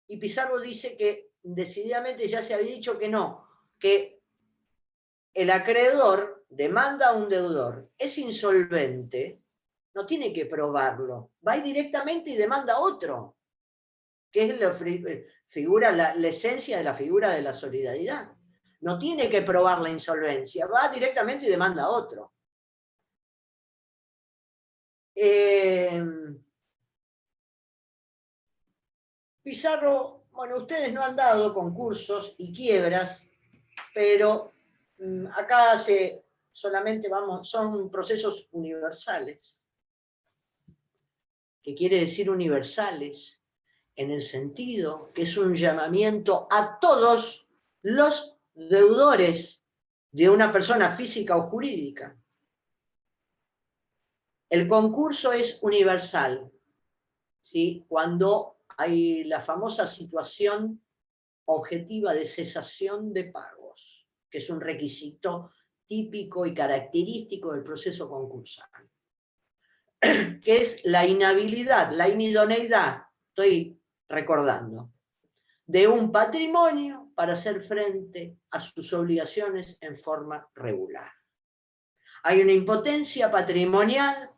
Y Pizarro dice que decididamente ya se había dicho que no, que el acreedor demanda a un deudor, es insolvente, no tiene que probarlo, va directamente y demanda a otro, que es la esencia de la figura de la solidaridad. No tiene que probar la insolvencia, va directamente y demanda a otro. Pizarro, bueno, ustedes no han dado concursos y quiebras, pero acá solamente son procesos universales. ¿Qué quiere decir universales? En el sentido que es un llamamiento a todos los deudores de una persona física o jurídica. El concurso es universal, ¿sí? Cuando hay la famosa situación objetiva de cesación de pagos, que es un requisito típico y característico del proceso concursal, que es la inhabilidad, la inidoneidad, estoy recordando, de un patrimonio para hacer frente a sus obligaciones en forma regular. Hay una impotencia patrimonial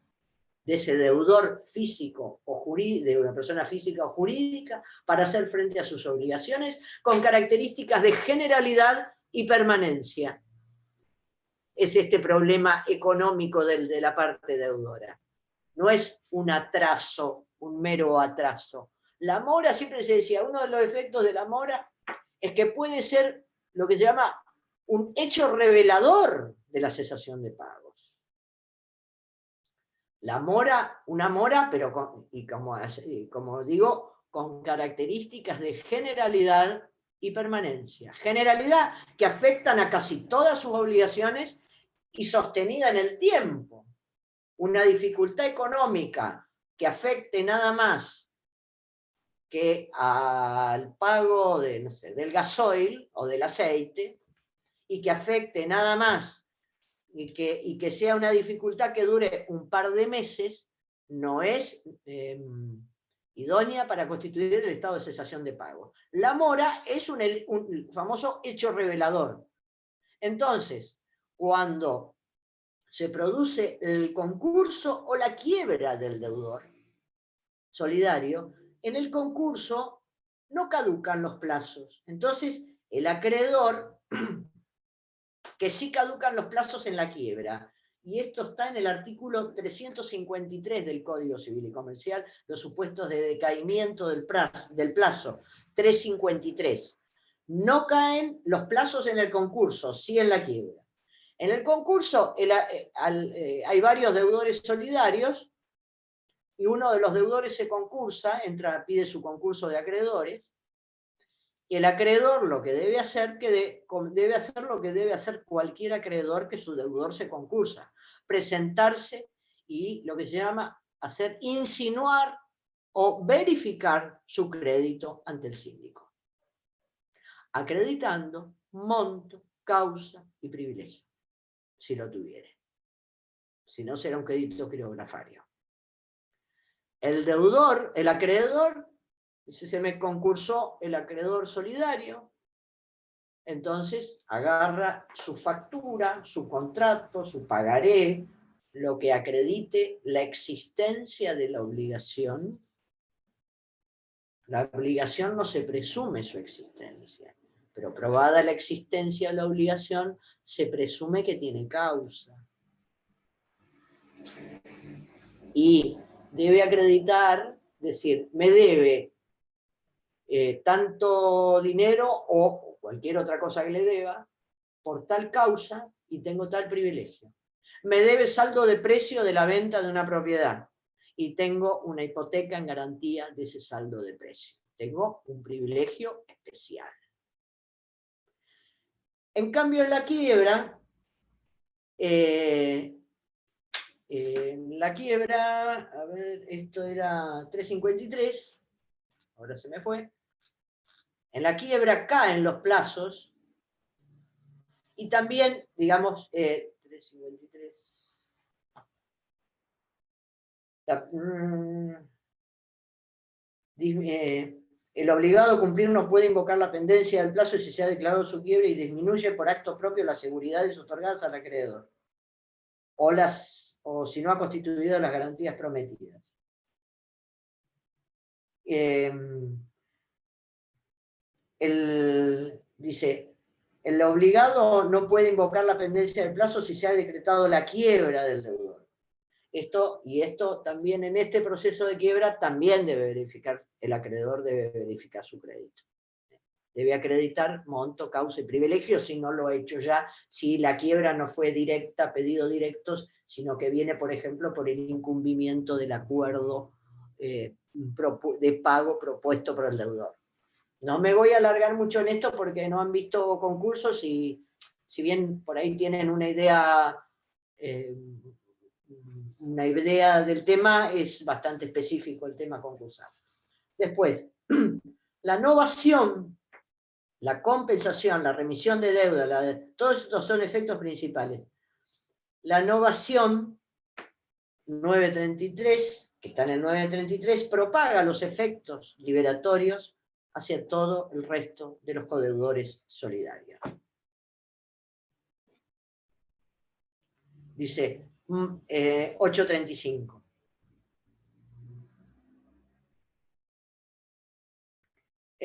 de ese deudor físico o jurídico, de una persona física o jurídica, para hacer frente a sus obligaciones con características de generalidad y permanencia. Es este problema económico de la parte deudora. No es un atraso, un mero atraso. La mora, siempre se decía, uno de los efectos de la mora es que puede ser lo que se llama un hecho revelador de la cesación de pagos. La mora, una mora, pero como digo, con características de generalidad y permanencia. Generalidad que afectan a casi todas sus obligaciones y sostenida en el tiempo. Una dificultad económica que afecte nada más que al pago del gasoil o del aceite, y que afecte nada más y que sea una dificultad que dure un par de meses, no es idónea para constituir el estado de cesación de pago. La mora es un famoso hecho revelador. Entonces, cuando se produce el concurso o la quiebra del deudor solidario, en el concurso no caducan los plazos. Entonces, el acreedor, que sí caducan los plazos en la quiebra, y esto está en el artículo 353 del Código Civil y Comercial, los supuestos de decaimiento del plazo, 353. No caen los plazos en el concurso, sí en la quiebra. En el concurso hay varios deudores solidarios, y uno de los deudores se concursa, pide su concurso de acreedores, y el acreedor lo que debe hacer, debe hacer lo que debe hacer cualquier acreedor que su deudor se concursa, presentarse y lo que se llama insinuar o verificar su crédito ante el síndico, acreditando monto, causa y privilegio, si lo tuviere. si no será un crédito quirografario. El deudor, el acreedor, dice, se me concursó el acreedor solidario, entonces agarra su factura, su contrato, su pagaré, lo que acredite la existencia de la obligación. La obligación no se presume su existencia, pero probada la existencia de la obligación, se presume que tiene causa. Y debe acreditar, decir, me debe tanto dinero o cualquier otra cosa que le deba, por tal causa y tengo tal privilegio. Me debe saldo de precio de la venta de una propiedad y tengo una hipoteca en garantía de ese saldo de precio. Tengo un privilegio especial. En cambio, en la quiebra, a ver, esto era 353, ahora se me fue. En la quiebra caen los plazos y también, digamos, 353. El obligado a cumplir no puede invocar la pendencia del plazo si se ha declarado su quiebra y disminuye por acto propio las seguridades otorgadas al acreedor. O si no ha constituido las garantías prometidas. Dice, el obligado no puede invocar la pendencia del plazo si se ha decretado la quiebra del deudor. Esto también en este proceso de quiebra también debe verificar, el acreedor debe verificar su crédito. Debe acreditar monto, causa y privilegio, si no lo ha hecho ya, si la quiebra no fue directa, pedido directos, sino que viene, por ejemplo, por el incumplimiento del acuerdo de pago propuesto por el deudor. No me voy a alargar mucho en esto porque no han visto concursos y si bien por ahí tienen una idea del tema, es bastante específico el tema concursal. Después, la novación, la compensación, la remisión de deuda, todos estos son efectos principales. La novación 933, que está en el 933, propaga los efectos liberatorios hacia todo el resto de los codeudores solidarios. Dice 835.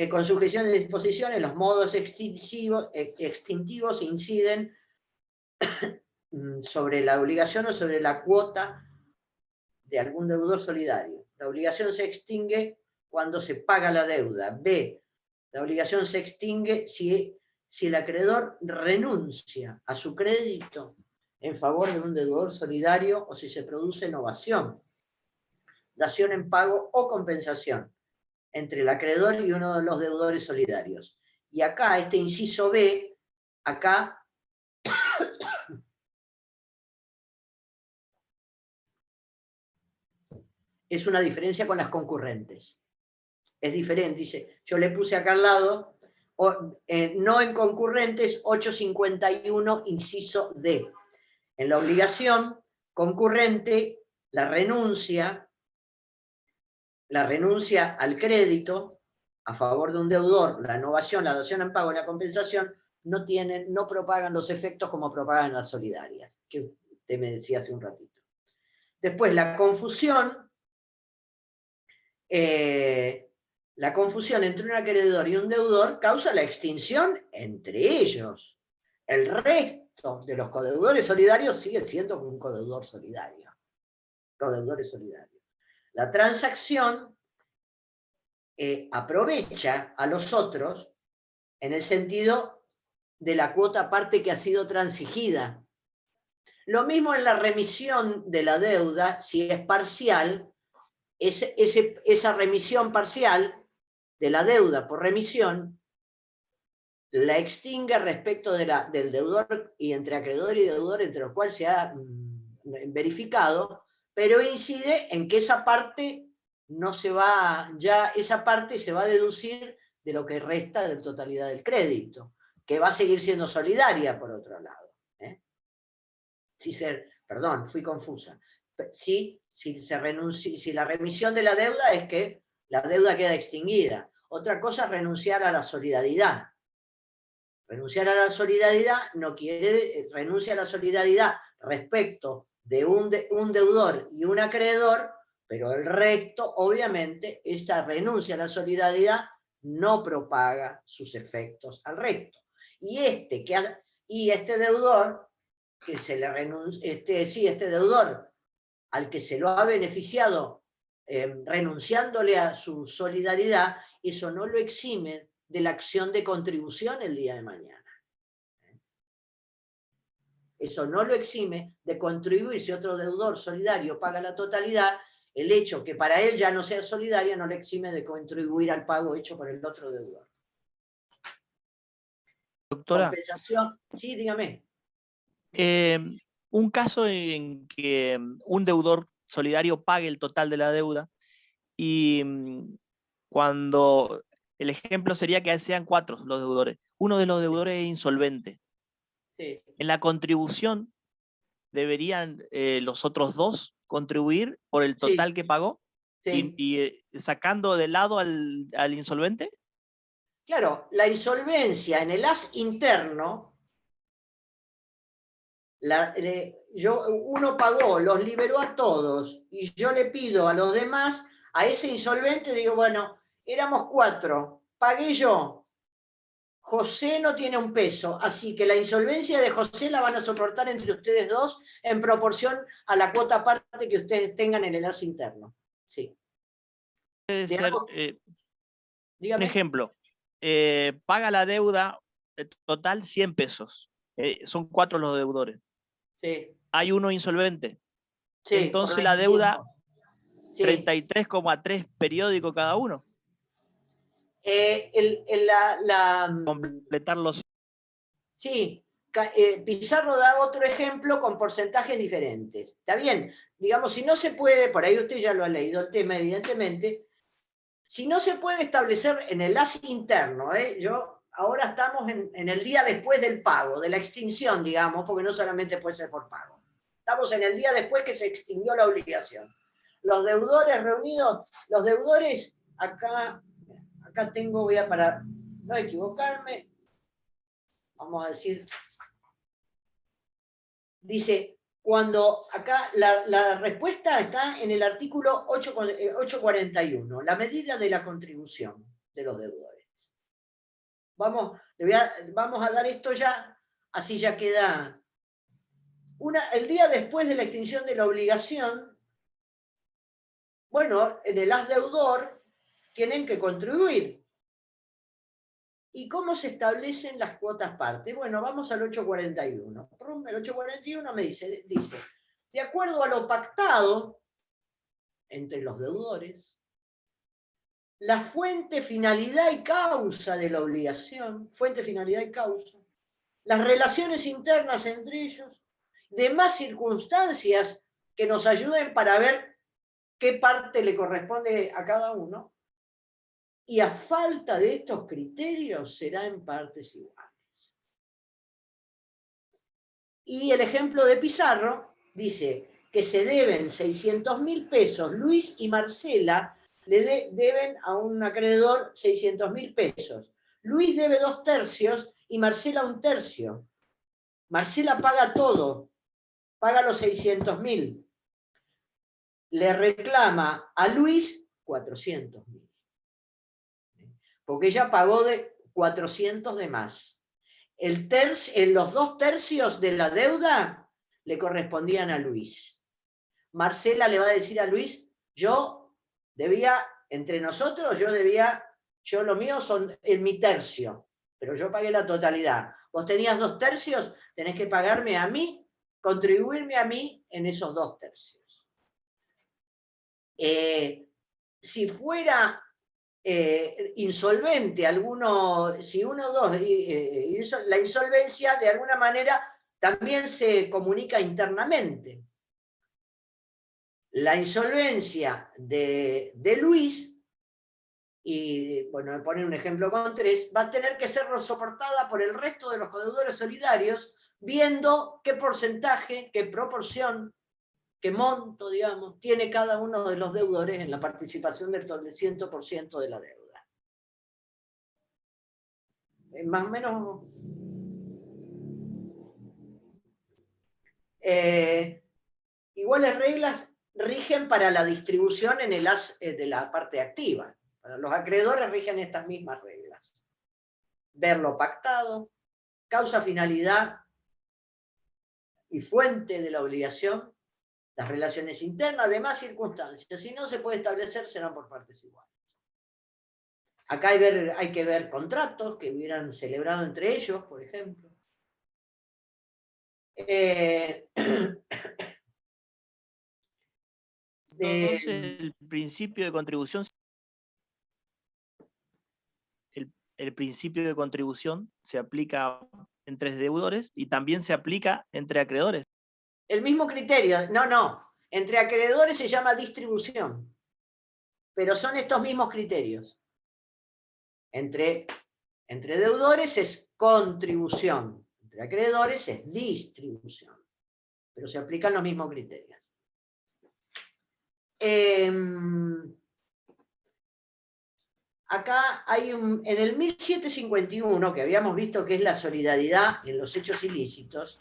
Con sujeción de disposiciones, los modos extintivos inciden sobre la obligación o sobre la cuota de algún deudor solidario. La obligación se extingue cuando se paga la deuda. B. La obligación se extingue si el acreedor renuncia a su crédito en favor de un deudor solidario o si se produce novación, dación en pago o compensación entre el acreedor y uno de los deudores solidarios. Y acá, este inciso B, acá es una diferencia con las concurrentes. Es diferente, dice, yo le puse acá al lado, no en concurrentes, 851, inciso D. En la obligación concurrente, la renuncia al crédito a favor de un deudor, la novación, la dación en pago y la compensación, no propagan los efectos como propagan las solidarias, que usted me decía hace un ratito. Después, la confusión entre un acreedor y un deudor causa la extinción entre ellos. El resto de los codeudores solidarios sigue siendo un codeudor solidario. Codeudores solidarios. La transacción aprovecha a los otros en el sentido de la cuota parte que ha sido transigida. Lo mismo en la remisión de la deuda, si es parcial, esa remisión parcial de la deuda por remisión la extingue respecto del deudor y entre acreedor y deudor, entre los cuales se ha verificado, pero incide en que esa parte esa parte se va a deducir de lo que resta de la totalidad del crédito, que va a seguir siendo solidaria por otro lado. Perdón, fui confusa. Si la remisión de la deuda es que la deuda queda extinguida. Otra cosa es renunciar a la solidaridad. Renunciar a la solidaridad no quiere, renuncia a la solidaridad respecto de un deudor y un acreedor, pero el resto, obviamente, esa renuncia a la solidaridad no propaga sus efectos al resto. Y este deudor, que se le renuncia, este deudor al que se lo ha beneficiado renunciándole a su solidaridad, eso no lo exime de la acción de contribución el día de mañana. Eso no lo exime de contribuir. Si otro deudor solidario paga la totalidad, el hecho que para él ya no sea solidaria no le exime de contribuir al pago hecho por el otro deudor. Doctora. Compensación. Sí, dígame. Un caso en que un deudor solidario pague el total de la deuda y cuando el ejemplo sería que sean 4 los deudores. Uno de los deudores es insolvente. Sí. En la contribución, ¿deberían los otros 2 contribuir por el total que pagó? Sí. Y sacando de lado al insolvente. Claro, la insolvencia en el as interno, uno pagó, los liberó a todos, y yo le pido a los demás, a ese insolvente, digo, bueno, éramos 4, pagué yo, José no tiene un peso, así que la insolvencia de José la van a soportar entre ustedes 2 en proporción a la cuota aparte que ustedes tengan en el as interno. Sí. Puede ser, dígame. un ejemplo, paga la deuda total 100 pesos. Son 4 los deudores. Sí. Hay uno insolvente. Sí, entonces la deuda, sí. 33,3 periódico cada uno. Completar los... Sí, Pizarro da otro ejemplo con porcentajes diferentes. Está bien, digamos, si no se puede, por ahí usted ya lo ha leído el tema, evidentemente, si no se puede establecer en el as interno, ahora estamos en el día después del pago, de la extinción, digamos, porque no solamente puede ser por pago. Estamos en el día después que se extinguió la obligación. Los deudores reunidos, los deudores, acá tengo, para no equivocarme, vamos a decir, dice, cuando acá la respuesta está en el artículo 841, la medida de la contribución de los deudores. Vamos a dar esto ya, así ya queda. El día después de la extinción de la obligación, bueno, en el as deudor tienen que contribuir. ¿Y cómo se establecen las cuotas parte? Bueno, vamos al 841. El 841 me dice, de acuerdo a lo pactado entre los deudores, la fuente, finalidad y causa de la obligación, fuente, finalidad y causa, las relaciones internas entre ellos, demás circunstancias que nos ayuden para ver qué parte le corresponde a cada uno, y a falta de estos criterios será en partes iguales. Y el ejemplo de Pizarro dice que se deben 600.000 pesos, Luis y Marcela le deben a un acreedor 600.000 pesos. Luis debe 2/3 y Marcela 1/3. Marcela paga todo, paga los 600.000. Le reclama a Luis 400.000. Porque ella pagó de 400 de más. Los 2/3 de la deuda le correspondían a Luis. Marcela le va a decir a Luis, yo debía, entre nosotros, yo lo mío son en mi tercio, pero yo pagué la totalidad. Vos tenías 2/3, tenés que pagarme a mí, contribuirme a mí en esos 2/3. Si fuera insolvente, si uno o dos, la insolvencia de alguna manera también se comunica internamente. La insolvencia de Luis, y bueno, me pone un ejemplo con 3, va a tener que ser soportada por el resto de los deudores solidarios, viendo qué porcentaje, qué proporción, qué monto, digamos, tiene cada uno de los deudores en la participación del 100% de la deuda. Más o menos... iguales reglas rigen para la distribución en el as de la parte activa. Para los acreedores rigen estas mismas reglas. Ver lo pactado, causa, finalidad y fuente de la obligación, las relaciones internas, demás circunstancias. Si no se puede establecer, serán por partes iguales. Acá hay que ver contratos que hubieran celebrado entre ellos, por ejemplo. Entonces, el principio de contribución, el principio de contribución se aplica entre deudores y también se aplica entre acreedores. El mismo criterio, no. Entre acreedores se llama distribución, pero son estos mismos criterios. Entre deudores es contribución, entre acreedores es distribución, pero se aplican los mismos criterios. Acá hay en el 1751, que habíamos visto que es la solidaridad en los hechos ilícitos,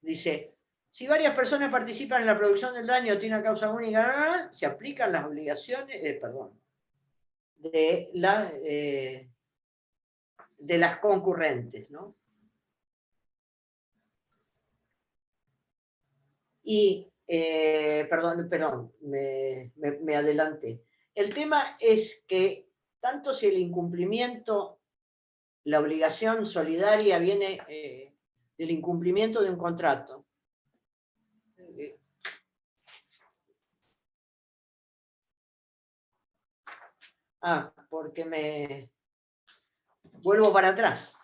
dice, si varias personas participan en la producción del daño o tiene una causa única, se aplican las obligaciones, de las concurrentes, ¿no? Y, perdón, me adelanté. El tema es que tanto si el incumplimiento, la obligación solidaria viene del incumplimiento de un contrato, porque me vuelvo para atrás,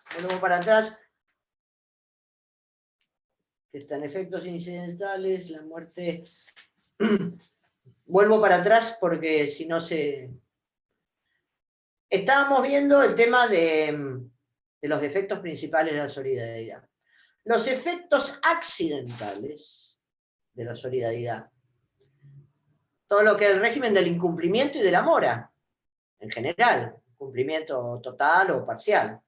que están efectos incidentales, la muerte. Vuelvo para atrás porque si no se... Estábamos viendo el tema de los efectos principales de la solidaridad. Los efectos accidentales de la solidaridad, todo lo que es el régimen del incumplimiento y de la mora, en general, cumplimiento total o parcial.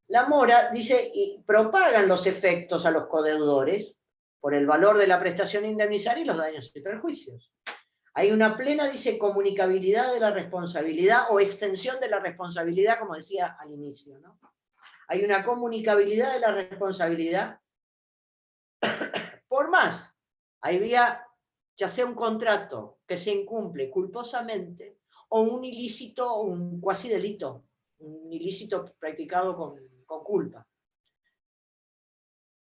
La mora dice, y propagan los efectos a los codeudores por el valor de la prestación indemnizaria y los daños y perjuicios. Hay una plena, dice, comunicabilidad de la responsabilidad o extensión de la responsabilidad, como decía al inicio, ¿no? Hay una comunicabilidad de la responsabilidad por más. Había ya sea un contrato que se incumple culposamente o un ilícito, un cuasi delito, un ilícito practicado con culpa.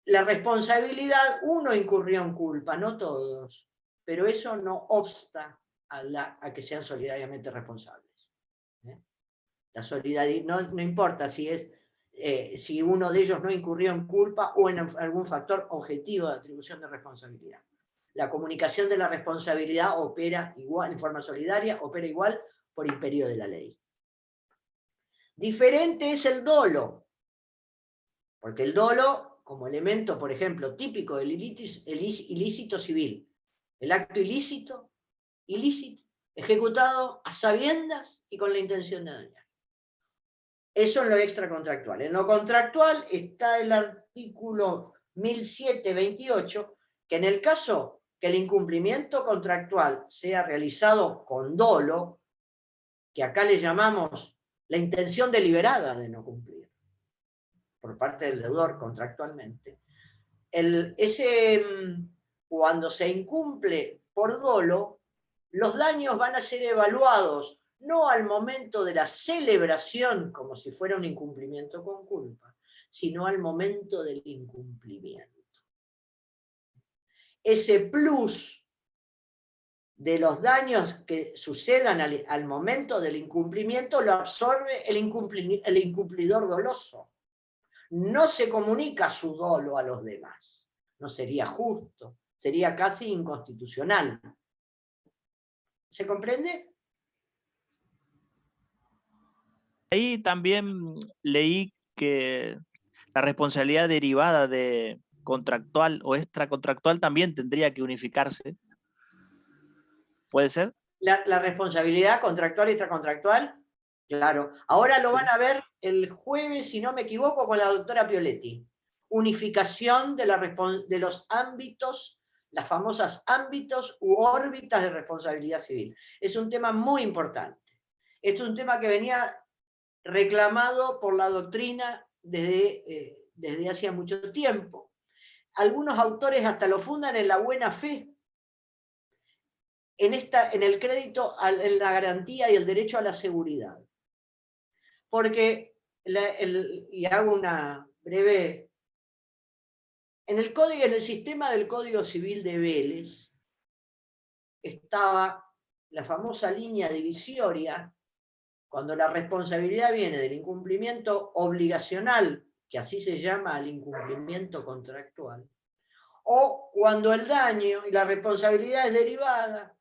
La responsabilidad, uno incurrió en culpa, no todos, pero eso no obsta a que sean solidariamente responsables. La solidaridad, no importa si uno de ellos no incurrió en culpa o en algún factor objetivo de atribución de responsabilidad. La comunicación de la responsabilidad opera igual, en forma solidaria, opera igual por imperio de la ley. Diferente es el dolo, porque el dolo, como elemento, por ejemplo, típico del ilícito civil, el acto ilícito, ejecutado a sabiendas y con la intención de dañar. Eso en lo extracontractual. En lo contractual está el artículo 1728, que en el caso que el incumplimiento contractual sea realizado con dolo, que acá le llamamos la intención deliberada de no cumplir, por parte del deudor contractualmente, cuando se incumple por dolo, los daños van a ser evaluados no al momento de la celebración, como si fuera un incumplimiento con culpa, sino al momento del incumplimiento. Ese plus de los daños que sucedan al momento del incumplimiento lo absorbe el incumplidor doloso. No se comunica su dolo a los demás. No sería justo, sería casi inconstitucional. ¿Se comprende? Ahí también leí que la responsabilidad derivada de contractual o extracontractual también tendría que unificarse. ¿Puede ser? La responsabilidad contractual y extracontractual, claro. Ahora lo Sí. van a ver el jueves, si no me equivoco, con la doctora Pioletti. Unificación de los ámbitos, las famosas ámbitos u órbitas de responsabilidad civil. Es un tema muy importante. Esto es un tema que venía reclamado por la doctrina desde hacía mucho tiempo. Algunos autores hasta lo fundan en la buena fe, en el crédito, en la garantía y el derecho a la seguridad. Porque, y hago una breve, en el sistema del Código Civil de Vélez, estaba la famosa línea divisoria, cuando la responsabilidad viene del incumplimiento obligacional, que así se llama al incumplimiento contractual, o cuando el daño y la responsabilidad es derivada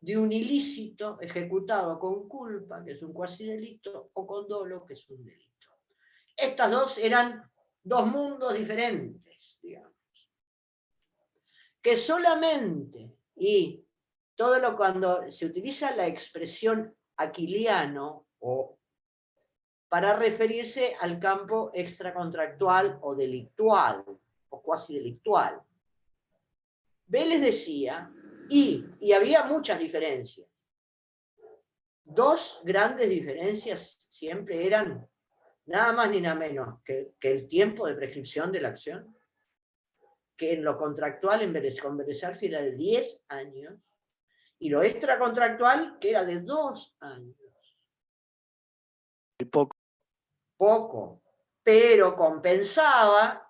de un ilícito ejecutado con culpa, que es un cuasidelito, o con dolo, que es un delito. Estas dos eran dos mundos diferentes, digamos, que solamente, y cuando se utiliza la expresión aquiliano o para referirse al campo extracontractual o delictual, o cuasi delictual. Vélez decía, y había muchas diferencias. Dos grandes diferencias siempre eran nada más ni nada menos que el tiempo de prescripción de la acción, que en lo contractual con Beresarfi era de 10 años, y lo extracontractual que era de 2 años. Poco, pero compensaba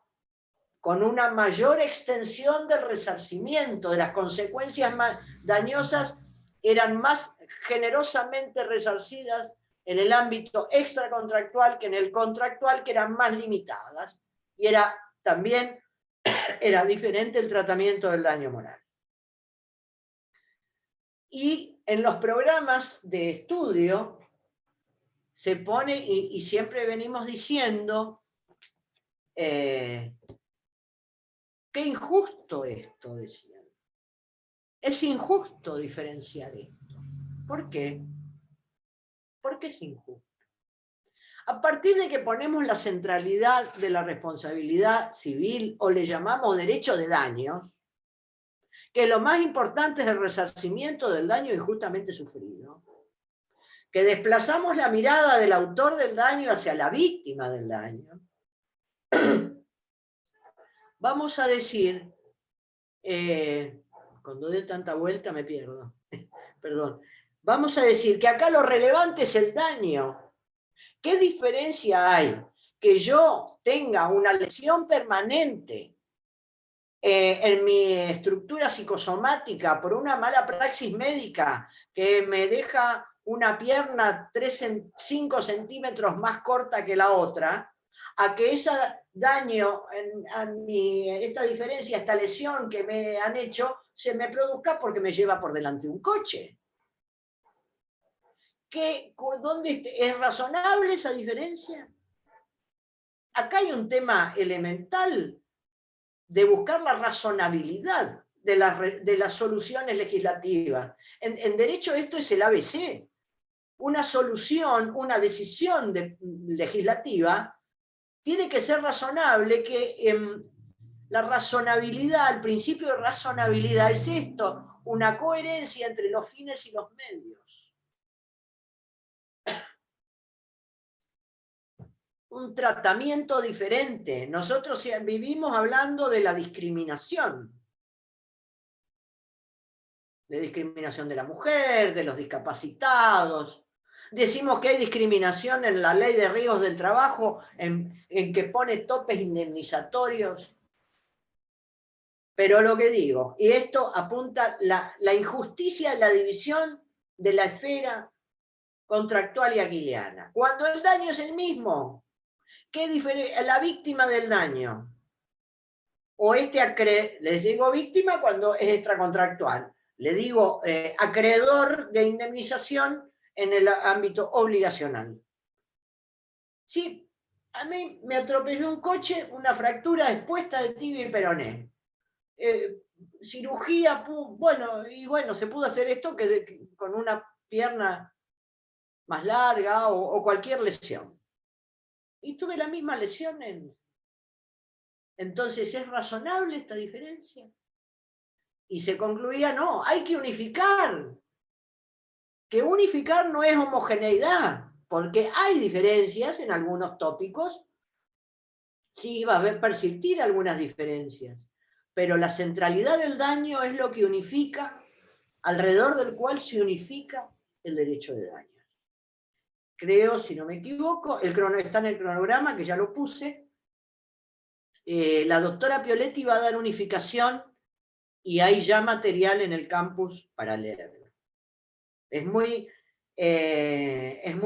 con una mayor extensión del resarcimiento, de las consecuencias más dañosas, eran más generosamente resarcidas en el ámbito extracontractual que en el contractual, que eran más limitadas, y también era diferente el tratamiento del daño moral. Y en los programas de estudio se pone, y siempre venimos diciendo, qué injusto esto, decían. Es injusto diferenciar esto. ¿Por qué? ¿Por qué es injusto? A partir de que ponemos la centralidad de la responsabilidad civil, o le llamamos derecho de daños, que lo más importante es el resarcimiento del daño injustamente sufrido, que desplazamos la mirada del autor del daño hacia la víctima del daño, vamos a decir, cuando doy tanta vuelta me pierdo, perdón, vamos a decir que acá lo relevante es el daño. ¿Qué diferencia hay que yo tenga una lesión permanente en mi estructura psicosomática por una mala praxis médica que me deja una pierna 5 centímetros más corta que la otra, a que ese daño, esta diferencia, esta lesión que me han hecho, se me produzca porque me lleva por delante un coche? ¿Dónde es razonable esa diferencia? Acá hay un tema elemental de buscar la razonabilidad de las soluciones legislativas. En derecho esto es el ABC. Una solución, una decisión legislativa tiene que ser razonable, que la razonabilidad, el principio de razonabilidad es esto, una coherencia entre los fines y los medios. Un tratamiento diferente. Nosotros vivimos hablando de la discriminación. De discriminación de la mujer, de los discapacitados. Decimos que hay discriminación en la ley de riesgos del trabajo, en que pone topes indemnizatorios. Pero lo que digo, y esto apunta la injusticia de la división de la esfera contractual y aquiliana. Cuando el daño es el mismo, la víctima del daño, o les digo víctima cuando es extracontractual, le digo acreedor de indemnización en el ámbito obligacional. Sí, a mí me atropelló un coche, una fractura expuesta de tibia y peroné. Cirugía, bueno, y bueno, se pudo hacer esto que con una pierna más larga o cualquier lesión. Y tuve la misma lesión Entonces, ¿es razonable esta diferencia? Y se concluía, no, hay que unificar. Que unificar no es homogeneidad, porque hay diferencias en algunos tópicos, sí va a persistir algunas diferencias, pero la centralidad del daño es lo que unifica, alrededor del cual se unifica el derecho de daño. Creo, si no me equivoco, está en el cronograma, que ya lo puse, la doctora Pioletti va a dar unificación y hay ya material en el campus para leerlo. Es muy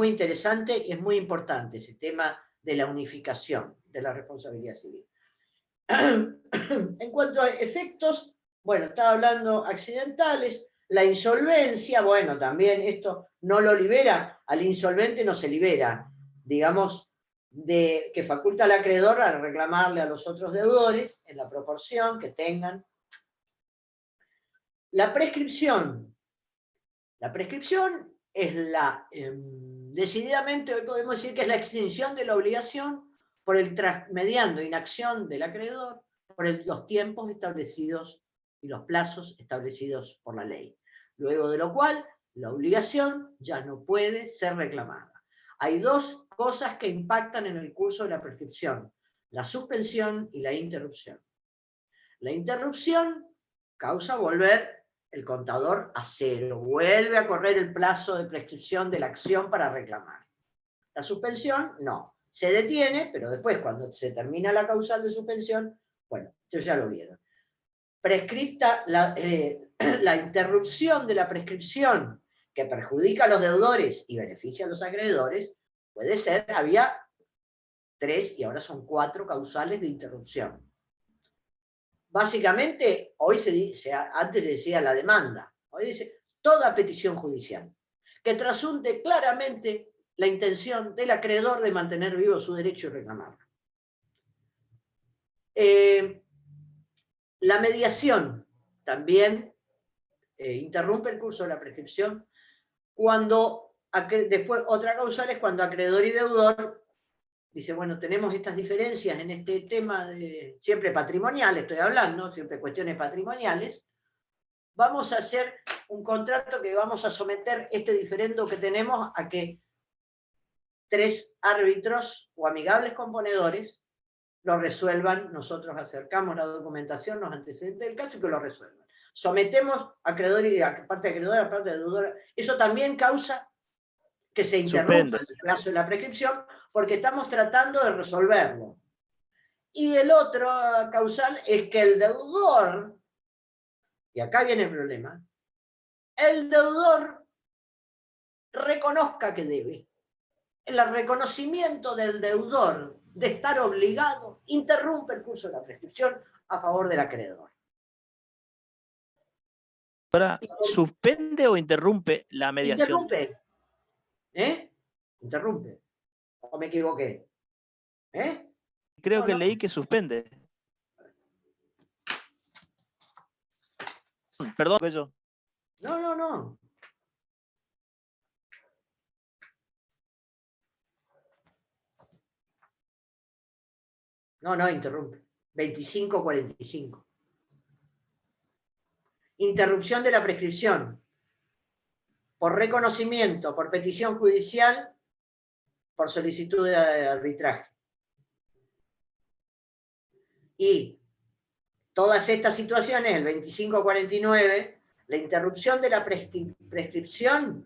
interesante y es muy importante ese tema de la unificación de la responsabilidad civil. En cuanto a efectos, bueno, estaba hablando accidentales, la insolvencia, bueno, también esto no lo libera, al insolvente no se libera, digamos, que faculta al acreedor a reclamarle a los otros deudores en la proporción que tengan. La prescripción. La prescripción es decididamente, hoy podemos decir que es la extinción de la obligación mediando inacción del acreedor por los tiempos establecidos y los plazos establecidos por la ley. Luego de lo cual, la obligación ya no puede ser reclamada. Hay dos cosas que impactan en el curso de la prescripción: la suspensión y la interrupción. La interrupción causa volver el contador a cero, vuelve a correr el plazo de prescripción de la acción para reclamar. La suspensión, no, se detiene, pero después, cuando se termina la causal de suspensión, bueno, ustedes ya lo vieron. Prescripta la interrupción de la prescripción que perjudica a los deudores y beneficia a los acreedores, puede ser, había 3 y ahora son 4 causales de interrupción. Básicamente, hoy se dice, antes decía la demanda, hoy dice toda petición judicial que trasunte claramente la intención del acreedor de mantener vivo su derecho y reclamarlo. La mediación también interrumpe el curso de la prescripción cuando, después, otra causal es cuando acreedor y deudor dice, bueno, tenemos estas diferencias en este tema, siempre patrimonial, estoy hablando, siempre cuestiones patrimoniales, vamos a hacer un contrato que vamos a someter este diferendo que tenemos a que 3 árbitros o amigables componedores lo resuelvan, nosotros acercamos la documentación, los antecedentes del caso y que lo resuelvan. Sometemos acreedor y parte acreedora, parte deudora. Eso también causa que se interrumpa el plazo de la prescripción porque estamos tratando de resolverlo. Y el otro causal es que el deudor, y acá viene el problema, el deudor reconozca que debe. El reconocimiento del deudor de estar obligado interrumpe el curso de la prescripción a favor del acreedor. Ahora, ¿suspende o interrumpe la mediación? Interrumpe. Interrumpe. ¿O me equivoqué? Creo que leí que suspende. Perdón, Cuello. No. No, interrumpe. 25:45. Interrupción de la prescripción. Por reconocimiento, por petición judicial, por solicitud de arbitraje. Y todas estas situaciones, el 25:49, la interrupción de la prescripción,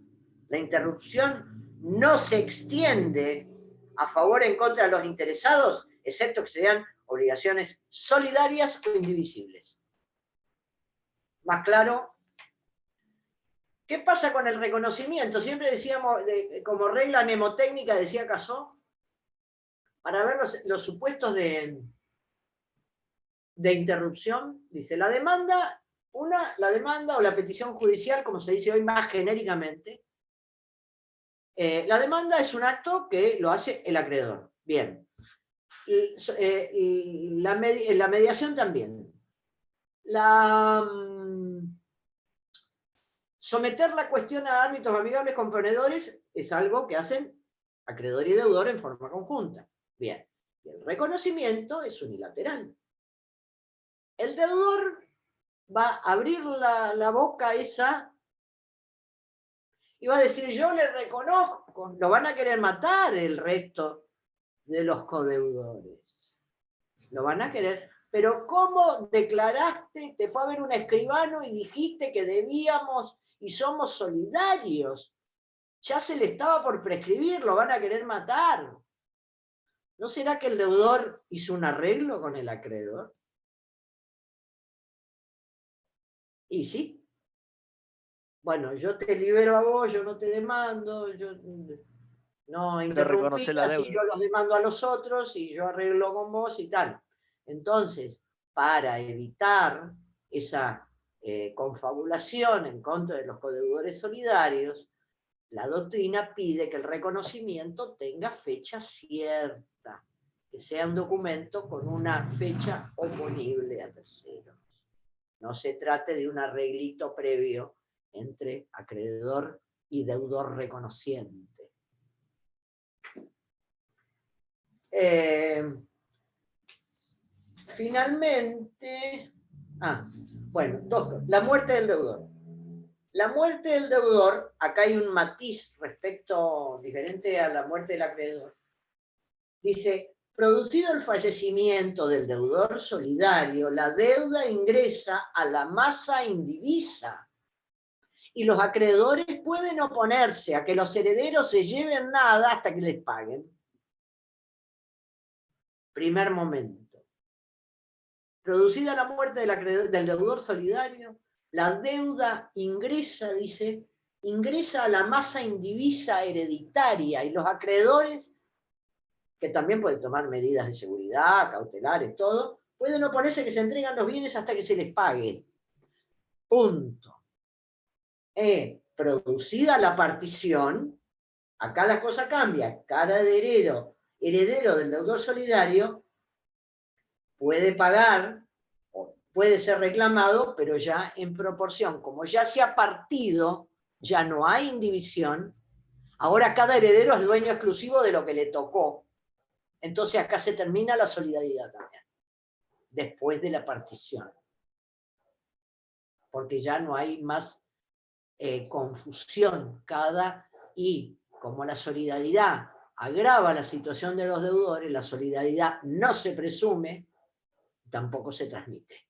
la interrupción no se extiende a favor o en contra de los interesados, excepto que sean obligaciones solidarias o indivisibles. Más claro, ¿qué pasa con el reconocimiento? Siempre decíamos, como regla mnemotécnica, decía Casó, para ver los supuestos de interrupción, dice, la demanda o la petición judicial, como se dice hoy más genéricamente, La demanda es un acto que lo hace el acreedor. Bien. La mediación también. Someter la cuestión a árbitros amigables componedores es algo que hacen acreedor y deudor en forma conjunta. Bien. El reconocimiento es unilateral. El deudor va a abrir la boca esa y va a decir, yo le reconozco, lo van a querer matar el resto de los codeudores. Lo van a querer. Pero ¿cómo declaraste? Te fue a ver un escribano y dijiste que debíamos y somos solidarios. Ya se le estaba por prescribir, lo van a querer matar. ¿No será que el deudor hizo un arreglo con el acreedor? Y sí. Bueno, yo te libero a vos, yo no te demando, yo no interrumpí, así yo los demando a los otros y yo arreglo con vos y tal. Entonces, para evitar esa confabulación en contra de los codeudores solidarios, la doctrina pide que el reconocimiento tenga fecha cierta, que sea un documento con una fecha oponible a terceros. No se trate de un arreglito previo entre acreedor y deudor reconociente. Finalmente, bueno, la muerte del deudor. La muerte del deudor, acá hay un matiz diferente a la muerte del acreedor. Dice, producido el fallecimiento del deudor solidario, la deuda ingresa a la masa indivisa y los acreedores pueden oponerse a que los herederos se lleven nada hasta que les paguen. Primer momento. Producida la muerte del deudor solidario, la deuda ingresa, dice, ingresa a la masa indivisa hereditaria y los acreedores, que también pueden tomar medidas de seguridad, cautelares, todo, pueden oponerse a que se entregan los bienes hasta que se les pague. Punto. Producida la partición, acá la cosa cambia. Cada heredero del deudor solidario puede pagar, o puede ser reclamado, pero ya en proporción. Como ya se ha partido, ya no hay indivisión, ahora cada heredero es dueño exclusivo de lo que le tocó. Entonces acá se termina la solidaridad también, después de la partición. Porque ya no hay más confusión y como la solidaridad agrava la situación de los deudores, la solidaridad no se presume, tampoco se transmite.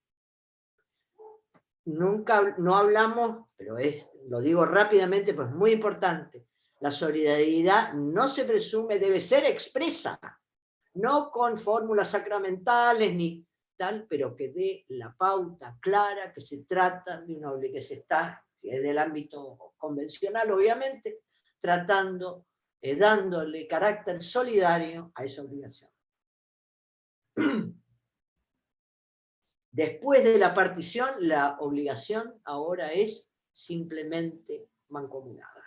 No hablamos, pero lo digo rápidamente, pues es muy importante, la solidaridad no se presume, debe ser expresa, no con fórmulas sacramentales ni tal, pero que dé la pauta clara que se trata de una obligación, que se está del ámbito convencional, obviamente, dándole carácter solidario a esa obligación. Después de la partición, la obligación ahora es simplemente mancomunada.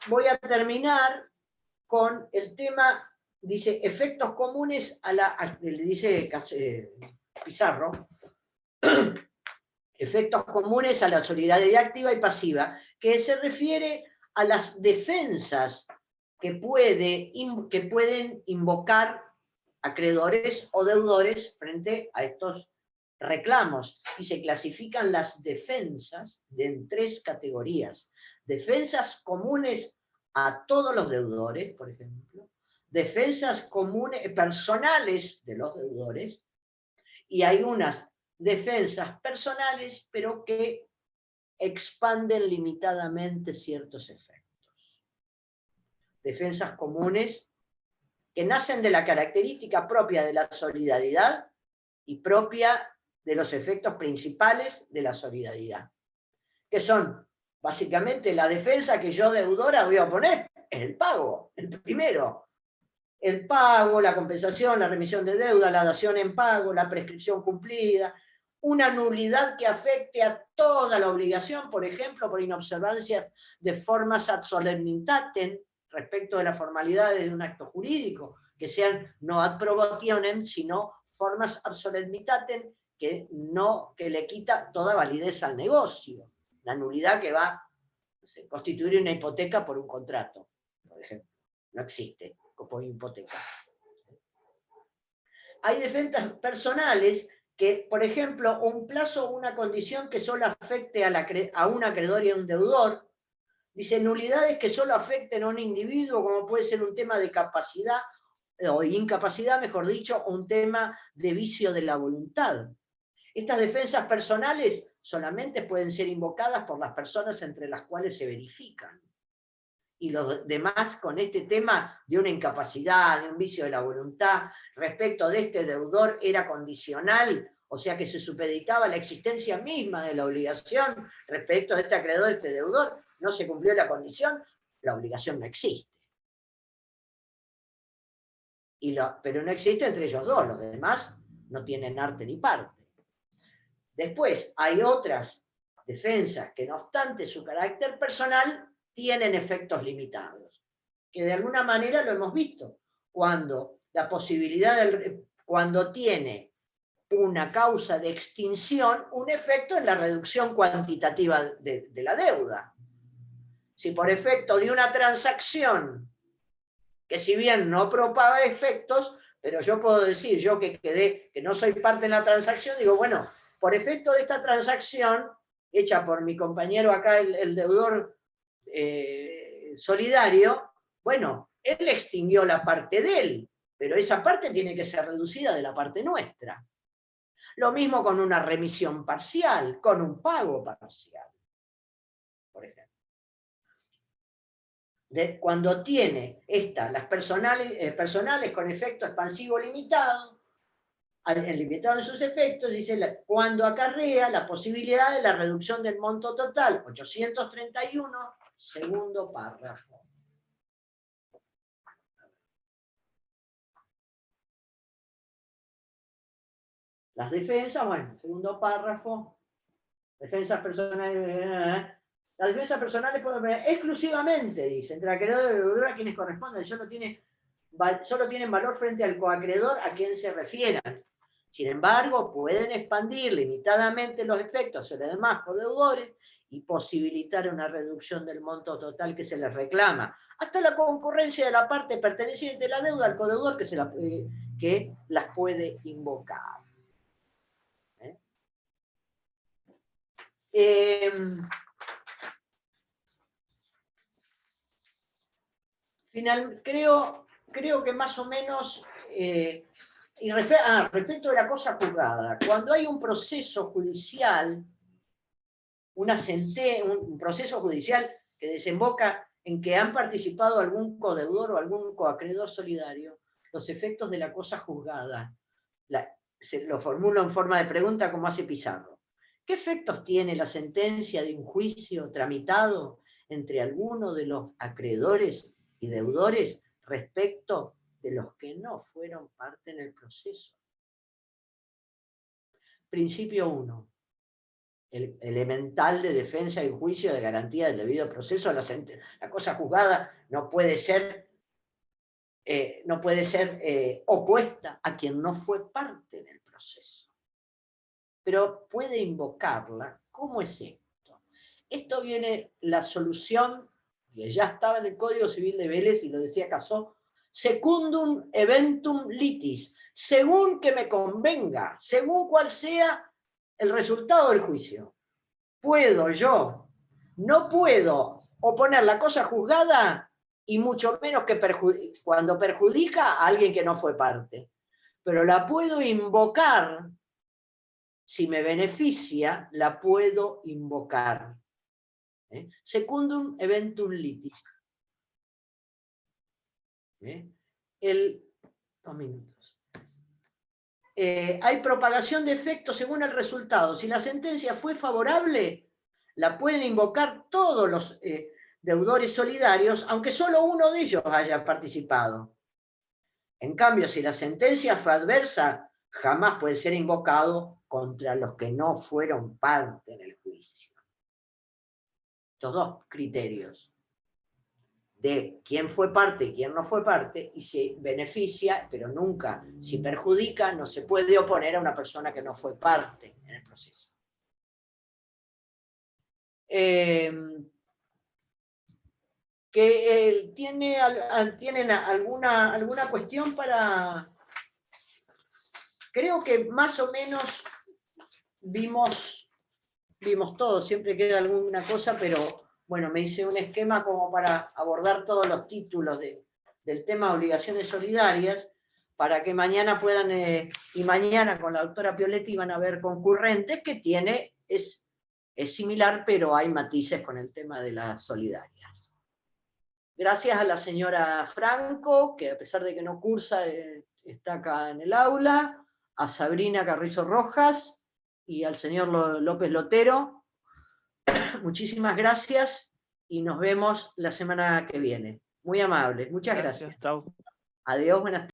Voy a terminar con el tema, dice, efectos comunes le dice Pizarro, efectos comunes a la solidaridad activa y pasiva, que se refiere a las defensas que pueden invocar acreedores o deudores frente a estos reclamos. Y se clasifican las defensas en 3 categorías. Defensas comunes a todos los deudores, por ejemplo. Defensas comunes, personales de los deudores. Y hay unas defensas personales, pero que expanden limitadamente ciertos efectos. Defensas comunes que nacen de la característica propia de la solidaridad y propia de los efectos principales de la solidaridad, que son básicamente la defensa que yo deudora voy a poner en el pago, el primero. El pago, la compensación, la remisión de deuda, la dación en pago, la prescripción cumplida, una nulidad que afecte a toda la obligación, por ejemplo, por inobservancia de formas ad solemnitatem, respecto de las formalidades de un acto jurídico, que sean no ad probationem, sino formas ad solemnitatem, que le quita toda validez al negocio. La nulidad que va a constituir una hipoteca por un contrato, por ejemplo. No existe como hipoteca. Hay defensas personales que, por ejemplo, un plazo o una condición que solo afecte a un acreedor y a un deudor, dice nulidades que solo afecten a un individuo, como puede ser un tema de capacidad, o incapacidad, mejor dicho, o un tema de vicio de la voluntad. Estas defensas personales solamente pueden ser invocadas por las personas entre las cuales se verifican. Y los demás con este tema de una incapacidad, de un vicio de la voluntad, respecto de este deudor era condicional, o sea que se supeditaba la existencia misma de la obligación respecto de este acreedor, de este deudor, no se cumplió la condición, la obligación no existe. Pero no existe entre ellos dos, los demás no tienen arte ni parte. Después hay otras defensas que no obstante su carácter personal tienen efectos limitados, que de alguna manera lo hemos visto, cuando la posibilidad cuando tiene una causa de extinción, un efecto en la reducción cuantitativa de la deuda. Si por efecto de una transacción, que si bien no propaga efectos, pero yo puedo decir, yo que no soy parte en la transacción, digo, bueno, por efecto de esta transacción, hecha por mi compañero acá, el deudor solidario, bueno, él extinguió la parte de él, pero esa parte tiene que ser reducida de la parte nuestra. Lo mismo con una remisión parcial, con un pago parcial, por ejemplo. Cuando tiene las personales con efecto expansivo limitado, limitado en sus efectos, dice, cuando acarrea la posibilidad de la reducción del monto total, 831, segundo párrafo. Las defensas, bueno, segundo párrafo, defensas personales. Las defensas personales pueden ver exclusivamente, dice, entre acreedor y deudor a quienes corresponden, solo tienen valor frente al coacreedor a quien se refieran. Sin embargo, pueden expandir limitadamente los efectos sobre demás codeudores y posibilitar una reducción del monto total que se les reclama, hasta la concurrencia de la parte perteneciente a la deuda al codeudor que las puede invocar. Creo que más o menos, respecto de la cosa juzgada, cuando hay un proceso judicial, un proceso judicial que desemboca en que han participado algún codeudor o algún coacreedor solidario, los efectos de la cosa juzgada, se lo formulo en forma de pregunta como hace Pizarro. ¿Qué efectos tiene la sentencia de un juicio tramitado entre alguno de los acreedores y deudores respecto de los que no fueron parte en el proceso? Principio 1. El elemental de defensa y juicio de garantía del debido proceso. La cosa juzgada no puede ser opuesta a quien no fue parte del proceso. Pero puede invocarla. ¿Cómo es esto? Esto viene la solución, que ya estaba en el Código Civil de Vélez y lo decía Casó, secundum eventum litis, según que me convenga, según cuál sea el resultado del juicio. No puedo oponer la cosa juzgada y mucho menos que cuando perjudica a alguien que no fue parte. Pero la puedo invocar, si me beneficia, la puedo invocar. Secundum eventum litis. 2 minutos. Hay propagación de efectos según el resultado. Si la sentencia fue favorable, la pueden invocar todos los deudores solidarios, aunque solo uno de ellos haya participado. En cambio, si la sentencia fue adversa jamás puede ser invocado contra los que no fueron parte en el juicio. Estos dos criterios de quién fue parte y quién no fue parte, y se beneficia, pero nunca, si perjudica, no se puede oponer a una persona que no fue parte en el proceso. ¿Tienen alguna cuestión para...? Creo que más o menos vimos todo, siempre queda alguna cosa, pero bueno, me hice un esquema como para abordar todos los títulos del tema de obligaciones solidarias, para que mañana puedan, y mañana con la doctora Pioletti van a ver concurrentes que es similar, pero hay matices con el tema de las solidarias. Gracias a la señora Franco, que a pesar de que no cursa, está acá en el aula, a Sabrina Carrizo Rojas y al señor López Lotero. Muchísimas gracias y nos vemos la semana que viene. Muy amables, muchas gracias. Chau. Adiós, buenas tardes.